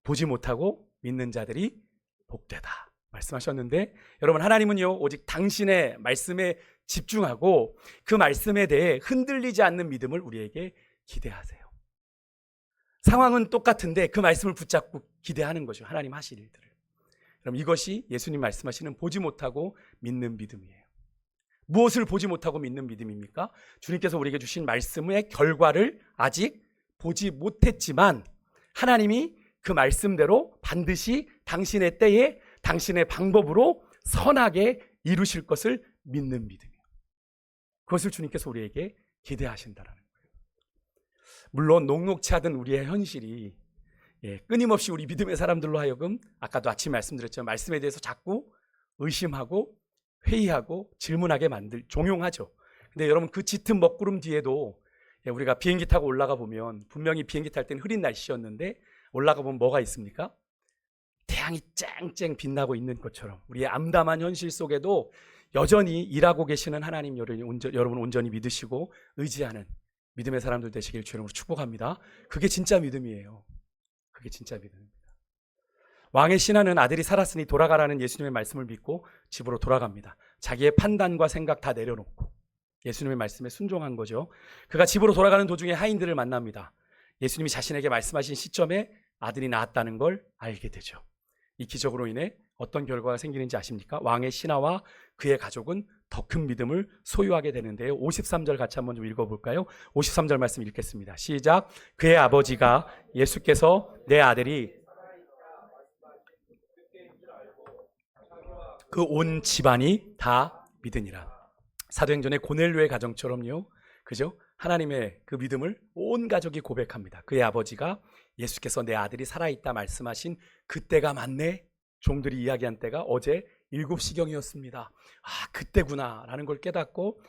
보지 못하고 믿는 자들이 복되다 말씀하셨는데, 여러분, 하나님은요, 오직 당신의 말씀에 집중하고 그 말씀에 대해 흔들리지 않는 믿음을 우리에게 기대하세요. 상황은 똑같은데 그 말씀을 붙잡고 기대하는 거죠. 하나님 하실 일들을. 그럼 이것이 예수님 말씀하시는 보지 못하고 믿는 믿음이에요. 무엇을 보지 못하고 믿는 믿음입니까? 주님께서 우리에게 주신 말씀의 결과를 아직 보지 못했지만 하나님이 그 말씀대로 반드시 당신의 때에 당신의 방법으로 선하게 이루실 것을 믿는 믿음이에요. 그것을 주님께서 우리에게 기대하신다라는 거예요. 물론 녹록치 않은 우리의 현실이 끊임없이 우리 믿음의 사람들로 하여금, 아까도 아침에 말씀드렸지만 말씀에 대해서 자꾸 의심하고 회의하고 질문하게 종용하죠. 근데 여러분, 그 짙은 먹구름 뒤에도 우리가 비행기 타고 올라가 보면, 분명히 비행기 탈 때는 흐린 날씨였는데 올라가 보면 뭐가 있습니까? 태양이 쨍쨍 빛나고 있는 것처럼 우리의 암담한 현실 속에도 여전히 일하고 계시는 하나님 여러분 온전히 믿으시고 의지하는 믿음의 사람들 되시길 주님으로 축복합니다. 그게 진짜 믿음이에요. 그게 진짜 믿음입니다. 왕의 신하는 아들이 살았으니 돌아가라는 예수님의 말씀을 믿고 집으로 돌아갑니다. 자기의 판단과 생각 다 내려놓고 예수님의 말씀에 순종한 거죠. 그가 집으로 돌아가는 도중에 하인들을 만납니다. 예수님이 자신에게 말씀하신 시점에 아들이 낳았다는 걸 알게 되죠. 이 기적으로 인해 어떤 결과가 생기는지 아십니까? 왕의 신하와 그의 가족은 더 큰 믿음을 소유하게 되는데요. 53절 같이 한번 좀 읽어볼까요? 53절 말씀 읽겠습니다. 시작. 그의 아버지가 예수께서 내 아들이 그 온 집안이 다 믿으니라. 사도행전의 고넬료의 가정처럼요. 그죠? 하나님의 그 믿음을 온 가족이 고백합니다. 그의 아버지가 예수께서 내 아들이 살아있다 말씀하신 그때가 맞네. 종들이 이야기한 때가 어제 7시경이었습니다. 아, 그때구나 라는 걸 깨닫고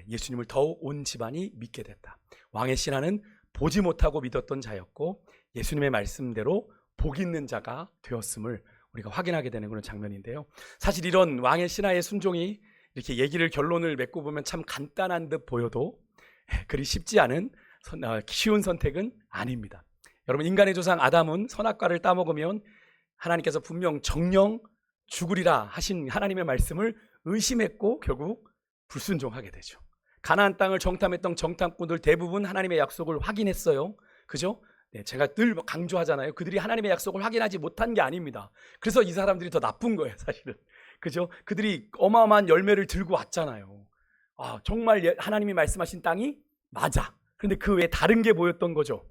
예수님을 더욱 온 집안이 믿게 됐다. 왕의 신하는 보지 못하고 믿었던 자였고 예수님의 말씀대로 복 있는 자가 되었음을 우리가 확인하게 되는 그런 장면인데요. 사실 이런 왕의 신하의 순종이 이렇게 얘기를 결론을 맺고 보면 참 간단한 듯 보여도 그리 쉽지 않은 쉬운 선택은 아닙니다. 여러분, 인간의 조상 아담은 선악과를 따먹으면 하나님께서 분명 정령 죽으리라 하신 하나님의 말씀을 의심했고 결국 불순종하게 되죠. 가나안 땅을 정탐했던 정탐꾼들 대부분 하나님의 약속을 확인했어요. 그죠? 제가 늘 강조하잖아요. 그들이 하나님의 약속을 확인하지 못한 게 아닙니다. 그래서 이 사람들이 더 나쁜 거예요, 사실은. 그죠? 그들이 어마어마한 열매를 들고 왔잖아요. 아, 정말 하나님이 말씀하신 땅이 맞아. 그런데 그 외에 다른 게 보였던 거죠.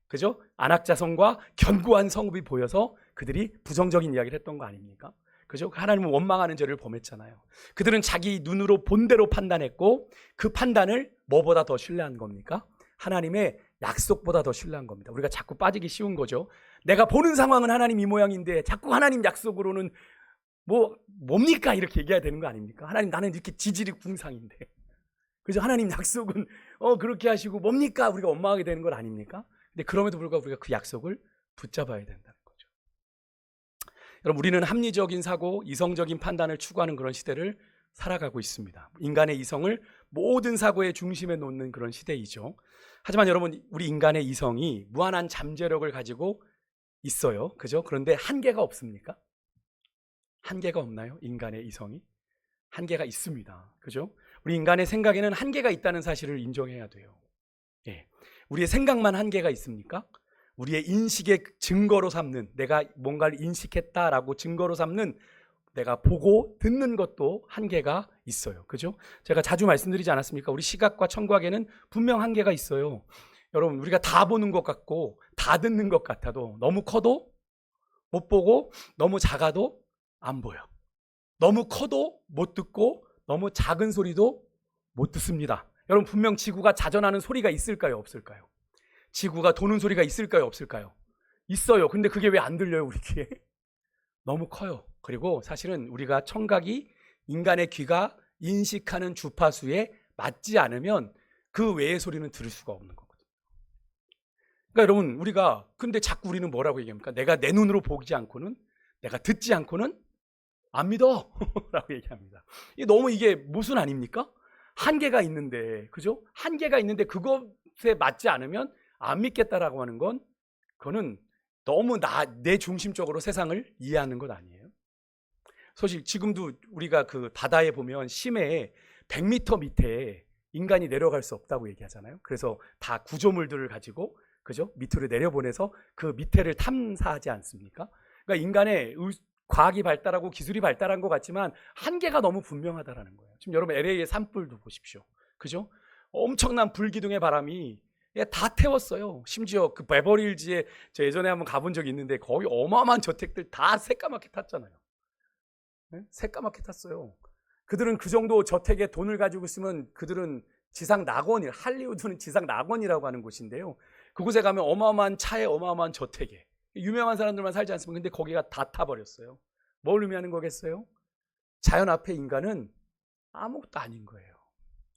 그죠? 안악자성과 견고한 성읍이 보여서 그들이 부정적인 이야기를 했던 거 아닙니까? 그죠? 하나님은 원망하는 죄를 범했잖아요. 그들은 자기 눈으로 본 대로 판단했고 그 판단을 뭐보다 더 신뢰한 겁니까? 하나님의 약속보다 더 신뢰한 겁니다. 우리가 자꾸 빠지기 쉬운 거죠. 내가 보는 상황은 하나님 이 모양인데 자꾸 하나님 약속으로는 뭡니까? 이렇게 얘기해야 되는 거 아닙니까? 하나님, 나는 이렇게 지질이 궁상인데. 그죠? 하나님 약속은 그렇게 하시고 뭡니까? 우리가 원망하게 되는 건 아닙니까? 근데 그럼에도 불구하고 우리가 그 약속을 붙잡아야 된다는 거죠. 여러분, 우리는 합리적인 사고, 이성적인 판단을 추구하는 그런 시대를 살아가고 있습니다. 인간의 이성을 모든 사고의 중심에 놓는 그런 시대이죠. 하지만 여러분, 우리 인간의 이성이 무한한 잠재력을 가지고 있어요. 그죠? 그런데 한계가 없습니까? 한계가 없나요? 인간의 이성이? 한계가 있습니다. 그죠? 우리 인간의 생각에는 한계가 있다는 사실을 인정해야 돼요. 예. 우리의 생각만 한계가 있습니까? 우리의 인식의 증거로 삼는, 내가 뭔가를 인식했다라고 증거로 삼는, 내가 보고 듣는 것도 한계가 있어요. 그죠? 제가 자주 말씀드리지 않았습니까? 우리 시각과 청각에는 분명 한계가 있어요. 여러분, 우리가 다 보는 것 같고 다 듣는 것 같아도 너무 커도 못 보고 너무 작아도 안 보여. 너무 커도 못 듣고 너무 작은 소리도 못 듣습니다. 여러분, 분명 지구가 자전하는 소리가 있을까요? 없을까요? 지구가 도는 소리가 있을까요? 없을까요? 있어요. 근데 그게 왜 안 들려요, 우리 귀에? 너무 커요. 그리고 사실은 우리가 청각이 인간의 귀가 인식하는 주파수에 맞지 않으면 그 외의 소리는 들을 수가 없는 거거든요. 그러니까 여러분, 우리가 근데 자꾸 우리는 뭐라고 얘기합니까? 내가 내 눈으로 보지 않고는, 내가 듣지 않고는 안 믿어 라고 얘기합니다. 너무 이게 모순 아닙니까? 한계가 있는데, 그죠? 한계가 있는데 그것에 맞지 않으면 안 믿겠다라고 하는 건, 그거는 너무 내 중심적으로 세상을 이해하는 것 아니에요? 사실 지금도 우리가 그 바다에 보면 심해에 100m 밑에 인간이 내려갈 수 없다고 얘기하잖아요. 그래서 다 구조물들을 가지고, 그죠? 밑으로 내려보내서 그 밑에를 탐사하지 않습니까? 그러니까 인간의 과학이 발달하고 기술이 발달한 것 같지만 한계가 너무 분명하다라는 거예요. 지금 여러분 LA의 산불도 보십시오. 그죠? 엄청난 불기둥의 바람이 다 태웠어요. 심지어 그 베버리힐즈에 저 예전에 한번 가본 적이 있는데 거기 어마어마한 저택들 다 새까맣게 탔잖아요. 네? 새까맣게 탔어요. 그들은 그 정도 저택에 돈을 가지고 있으면 그들은 지상 낙원이, 할리우드는 지상 낙원이라고 하는 곳인데요. 그곳에 가면 어마어마한 차에 어마어마한 저택에 유명한 사람들만 살지 않습니까? 근데 거기가 다 타버렸어요. 뭘 의미하는 거겠어요? 자연 앞에 인간은 아무것도 아닌 거예요.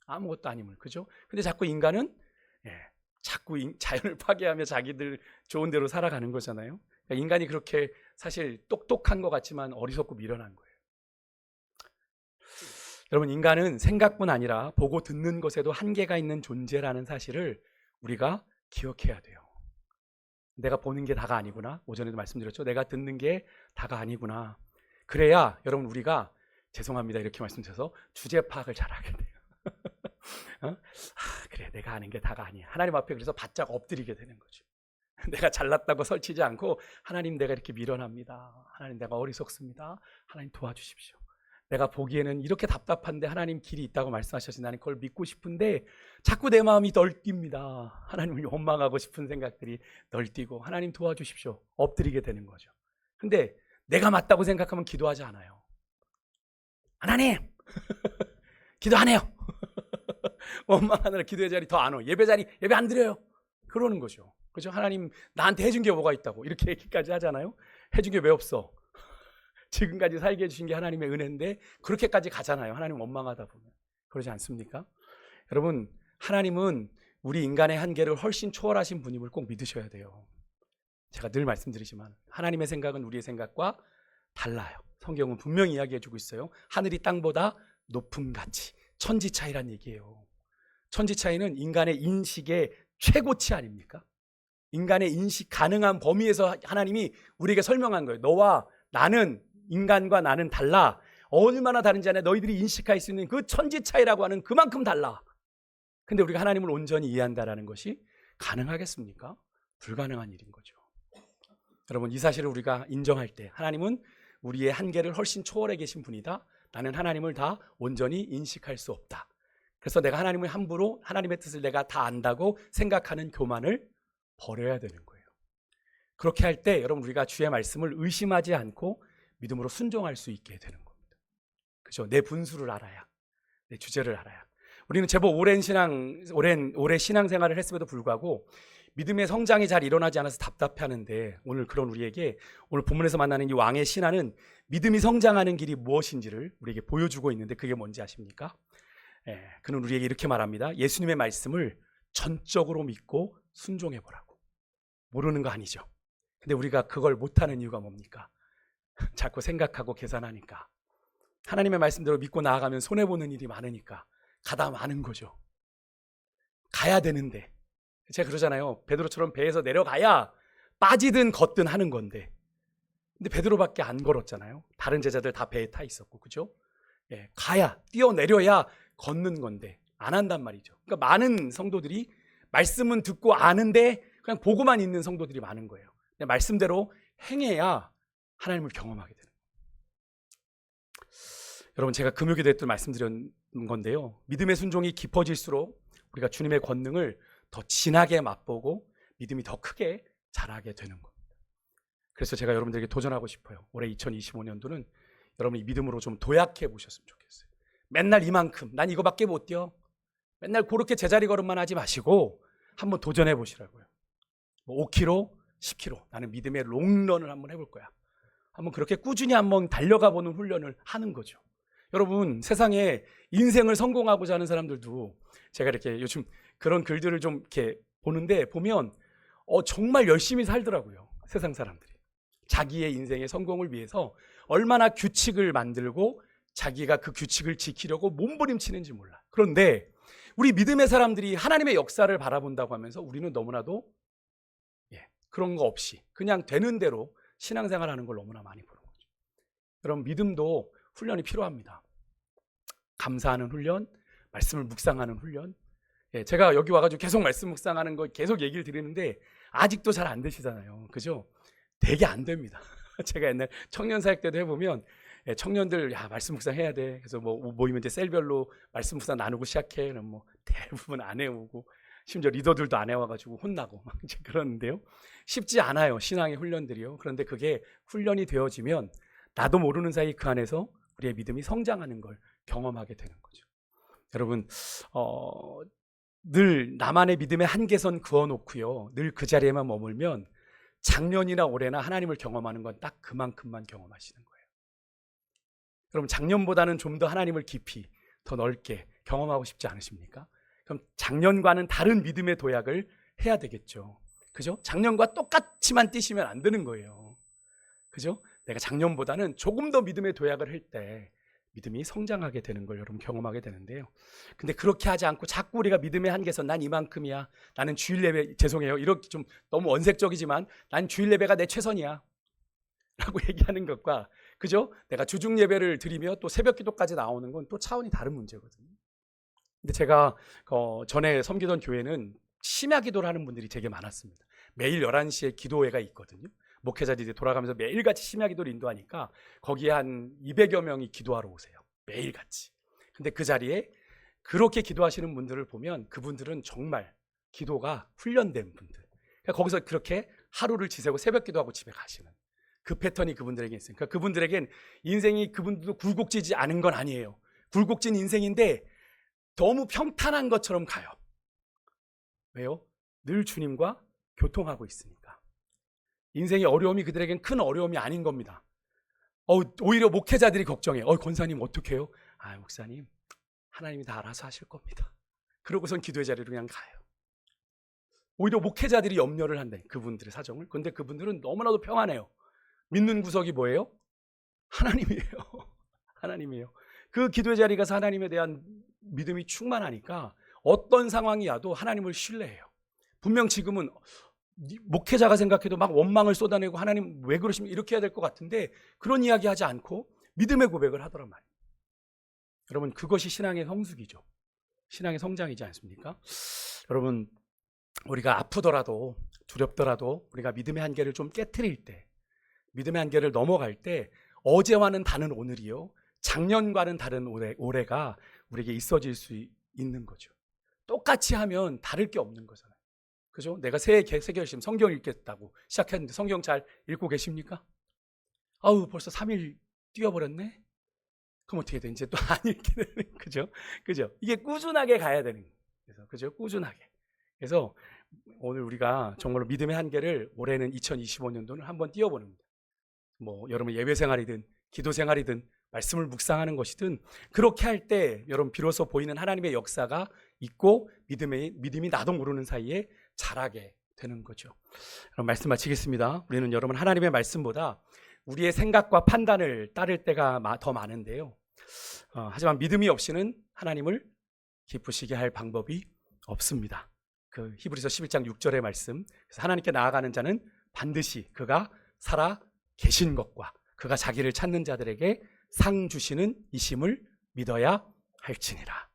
아무것도 아님을. 그죠? 근데 자꾸 인간은 자꾸 자연을 파괴하며 자기들 좋은 대로 살아가는 거잖아요. 그러니까 인간이 그렇게 사실 똑똑한 것 같지만 어리석고 미련한 거예요. 여러분, 인간은 생각뿐 아니라 보고 듣는 것에도 한계가 있는 존재라는 사실을 우리가 기억해야 돼요. 내가 보는 게 다가 아니구나. 오전에도 말씀드렸죠. 내가 듣는 게 다가 아니구나. 그래야 여러분, 우리가 죄송합니다 이렇게 말씀드려서 주제 파악을 잘하게 돼요. 그래, 내가 아는 게 다가 아니야. 하나님 앞에 그래서 바짝 엎드리게 되는 거죠. 내가 잘났다고 설치지 않고, 하나님 내가 이렇게 미련합니다. 하나님 내가 어리석습니다. 하나님 도와주십시오. 내가 보기에는 이렇게 답답한데 하나님 길이 있다고 말씀하셔서 나는 그걸 믿고 싶은데 자꾸 내 마음이 널뜁니다. 하나님을 원망하고 싶은 생각들이 널뛰고, 하나님 도와주십시오. 엎드리게 되는 거죠. 근데 내가 맞다고 생각하면 기도하지 않아요. 하나님 기도 안 해요. 원망하느라 기도의 자리 더 안 오. 예배 자리 예배 안 드려요. 그러는 거죠. 그죠? 하나님 나한테 해준 게 뭐가 있다고 이렇게 얘기까지 하잖아요. 해준 게 왜 없어? 지금까지 살게 해주신 게 하나님의 은혜인데 그렇게까지 가잖아요. 하나님 원망하다 보면. 그러지 않습니까? 여러분, 하나님은 우리 인간의 한계를 훨씬 초월하신 분임을 꼭 믿으셔야 돼요. 제가 늘 말씀드리지만 하나님의 생각은 우리의 생각과 달라요. 성경은 분명히 이야기해주고 있어요. 하늘이 땅보다 높음 같이. 천지 차이란 얘기예요. 천지 차이는 인간의 인식의 최고치 아닙니까? 인간의 인식 가능한 범위에서 하나님이 우리에게 설명한 거예요. 너와 나는, 인간과 나는 달라. 얼마나 다른지 아냐. 너희들이 인식할 수 있는 그 천지 차이라고 하는 그만큼 달라. 근데 우리가 하나님을 온전히 이해한다는 것이 가능하겠습니까? 불가능한 일인 거죠. 여러분, 이 사실을 우리가 인정할 때 하나님은 우리의 한계를 훨씬 초월해 계신 분이다. 나는 하나님을 다 온전히 인식할 수 없다. 그래서 내가 하나님을 함부로 하나님의 뜻을 내가 다 안다고 생각하는 교만을 버려야 되는 거예요. 그렇게 할 때 여러분, 우리가 주의 말씀을 의심하지 않고 믿음으로 순종할 수 있게 되는 겁니다. 그죠? 내 분수를 알아야, 내 주제를 알아야. 우리는 제법 오래 신앙생활을 했음에도 불구하고 믿음의 성장이 잘 일어나지 않아서 답답해하는데, 오늘 그런 우리에게 오늘 본문에서 만나는 이 왕의 신하는 믿음이 성장하는 길이 무엇인지를 우리에게 보여주고 있는데, 그게 뭔지 아십니까? 그는 우리에게 이렇게 말합니다. 예수님의 말씀을 전적으로 믿고 순종해 보라고. 모르는 거 아니죠. 근데 우리가 그걸 못하는 이유가 뭡니까? 자꾸 생각하고 계산하니까. 하나님의 말씀대로 믿고 나아가면 손해보는 일이 많으니까 가다 마는 거죠. 가야 되는데. 제가 그러잖아요. 베드로처럼 배에서 내려가야 빠지든 걷든 하는 건데. 근데 베드로밖에 안 걸었잖아요. 다른 제자들 다 배에 타 있었고, 그죠? 예, 가야, 뛰어내려야 걷는 건데 안 한단 말이죠. 그러니까 많은 성도들이 말씀은 듣고 아는데 그냥 보고만 있는 성도들이 많은 거예요. 말씀대로 행해야 하나님을 경험하게 되는 거예요. 여러분, 제가 금요기도 때 말씀드린 건데요. 믿음의 순종이 깊어질수록 우리가 주님의 권능을 더 진하게 맛보고 믿음이 더 크게 자라게 되는 겁니다. 그래서 제가 여러분들에게 도전하고 싶어요. 올해 2025년도는 여러분이 믿음으로 좀 도약해 보셨으면 좋겠어요. 맨날 이만큼, 난 이거밖에 못 뛰어. 맨날 그렇게 제자리 걸음만 하지 마시고 한번 도전해 보시라고요. 5km, 10km, 나는 믿음의 롱런을 한번 해볼 거야. 한번 그렇게 꾸준히 한번 달려가 보는 훈련을 하는 거죠. 여러분, 세상에 인생을 성공하고자 하는 사람들도 제가 이렇게 요즘 그런 글들을 좀 이렇게 보는데 보면 정말 열심히 살더라고요. 세상 사람들이. 자기의 인생의 성공을 위해서 얼마나 규칙을 만들고 자기가 그 규칙을 지키려고 몸부림치는지 몰라. 그런데 우리 믿음의 사람들이 하나님의 역사를 바라본다고 하면서 우리는 너무나도 그런 거 없이 그냥 되는 대로 신앙생활하는 걸 너무나 많이 보는 거죠. 여러분, 믿음도 훈련이 필요합니다. 감사하는 훈련, 말씀을 묵상하는 훈련. 제가 여기 와가지고 계속 말씀 묵상하는 거 계속 얘기를 드리는데 아직도 잘 안 되시잖아요. 그죠? 되게 안 됩니다. 제가 옛날 청년 사역 때도 해보면 청년들 말씀 묵상 해야 돼. 그래서 뭐 모이면 이제 셀별로 말씀 묵상 나누고 시작해. 그럼 뭐 대부분 안 해오고 심지어 리더들도 안 해와가지고 혼나고 막 이제 그러는데요. 쉽지 않아요, 신앙의 훈련들이요. 그런데 그게 훈련이 되어지면 나도 모르는 사이 그 안에서 우리의 믿음이 성장하는 걸 경험하게 되는 거죠. 여러분, 늘 나만의 믿음의 한계선 그어놓고요, 늘 그 자리에만 머물면 작년이나 올해나 하나님을 경험하는 건 딱 그만큼만 경험하시는 거예요. 여러분, 작년보다는 좀 더 하나님을 깊이, 더 넓게 경험하고 싶지 않으십니까? 그럼 작년과는 다른 믿음의 도약을 해야 되겠죠. 그죠? 작년과 똑같이만 뛰시면 안 되는 거예요. 그죠? 내가 작년보다는 조금 더 믿음의 도약을 할 때 믿음이 성장하게 되는 걸 여러분 경험하게 되는데요. 근데 그렇게 하지 않고 자꾸 우리가 믿음의 한계선, 난 이만큼이야. 나는 주일 예배, 죄송해요. 이렇게 좀 너무 원색적이지만 난 주일 예배가 내 최선이야. 라고 얘기하는 것과, 그죠? 내가 주중 예배를 드리며 또 새벽 기도까지 나오는 건 또 차원이 다른 문제거든요. 근데 제가 전에 섬기던 교회는 심야 기도를 하는 분들이 되게 많았습니다. 매일 11시에 기도회가 있거든요. 목회자들이 돌아가면서 매일같이 심야 기도를 인도하니까 거기에 한 200여 명이 기도하러 오세요. 매일같이. 근데 그 자리에 그렇게 기도하시는 분들을 보면 그분들은 정말 기도가 훈련된 분들. 그러니까 거기서 그렇게 하루를 지새고 새벽 기도하고 집에 가시는 그 패턴이 그분들에게 있어요. 그러니까 그분들에겐 인생이 그분들도 굴곡지지 않은 건 아니에요. 굴곡진 인생인데 너무 평탄한 것처럼 가요. 왜요? 늘 주님과 교통하고 있으니까. 인생의 어려움이 그들에겐 큰 어려움이 아닌 겁니다. 오히려 목회자들이 걱정해. 권사님 어떡해요? 목사님, 하나님이 다 알아서 하실 겁니다. 그러고선 기도의 자리로 그냥 가요. 오히려 목회자들이 염려를 한대, 그분들의 사정을. 그런데 그분들은 너무나도 평안해요. 믿는 구석이 뭐예요? 하나님이에요. 하나님이에요. 그 기도의 자리 가서 하나님에 대한 믿음이 충만하니까 어떤 상황이 와도 하나님을 신뢰해요. 분명 지금은 목회자가 생각해도 막 원망을 쏟아내고 하나님 왜 그러시면 이렇게 해야 될 것 같은데 그런 이야기 하지 않고 믿음의 고백을 하더란 말이에요. 여러분, 그것이 신앙의 성숙이죠. 신앙의 성장이지 않습니까? 여러분, 우리가 아프더라도 두렵더라도 우리가 믿음의 한계를 좀 깨트릴 때, 믿음의 한계를 넘어갈 때 어제와는 다른 오늘이요, 작년과는 다른 올해가 우리에게 있어질 수 있는 거죠. 똑같이 하면 다를 게 없는 거잖아요. 그죠? 내가 새해 새 결심 성경 읽겠다고 시작했는데 성경 잘 읽고 계십니까? 벌써 3일 뛰어버렸네? 그럼 어떻게 돼? 이제 또 안 읽게 되는, 그죠? 그죠? 이게 꾸준하게 가야 되는 거예요. 그래서, 그죠? 꾸준하게. 그래서 오늘 우리가 정말로 믿음의 한계를 올해는 2025년도는 한번 뛰어보는 겁니다. 뭐, 여러분 예배 생활이든 기도 생활이든 말씀을 묵상하는 것이든 그렇게 할 때 여러분 비로소 보이는 하나님의 역사가 있고 믿음이 나도 모르는 사이에 자라게 되는 거죠. 여러분, 말씀 마치겠습니다. 우리는 여러분 하나님의 말씀보다 우리의 생각과 판단을 따를 때가 더 많은데요. 하지만 믿음이 없이는 하나님을 기쁘시게 할 방법이 없습니다. 그 히브리서 11장 6절의 말씀, 그래서 하나님께 나아가는 자는 반드시 그가 살아 계신 것과 그가 자기를 찾는 자들에게 상 주시는 이심을 믿어야 할지니라.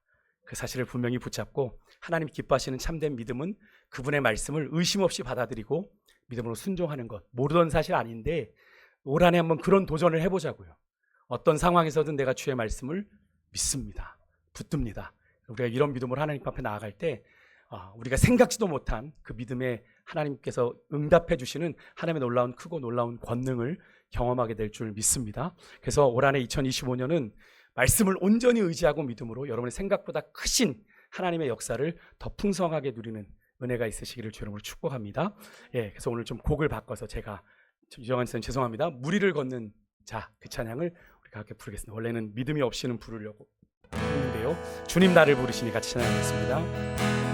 그 사실을 분명히 붙잡고 하나님 기뻐하시는 참된 믿음은 그분의 말씀을 의심 없이 받아들이고 믿음으로 순종하는 것. 모르던 사실 아닌데 올 한해 한번 그런 도전을 해보자고요. 어떤 상황에서든 내가 주의 말씀을 믿습니다. 붙듭니다. 우리가 이런 믿음으로 하나님 앞에 나아갈 때 우리가 생각지도 못한 그 믿음에 하나님께서 응답해 주시는 하나님의 놀라운 크고 놀라운 권능을 경험하게 될 줄 믿습니다. 그래서 올 한해 2025년은 말씀을 온전히 의지하고 믿음으로 여러분의 생각보다 크신 하나님의 역사를 더 풍성하게 누리는 은혜가 있으시기를 주 이름으로 축복합니다. 그래서 오늘 좀 곡을 바꿔서 제가 유정환 선생님 죄송합니다. 무리를 걷는 자, 그 찬양을 우리가 함께 부르겠습니다. 원래는 믿음이 없이는 부르려고 했는데요. 주님 나를 부르시니 같이 찬양하겠습니다.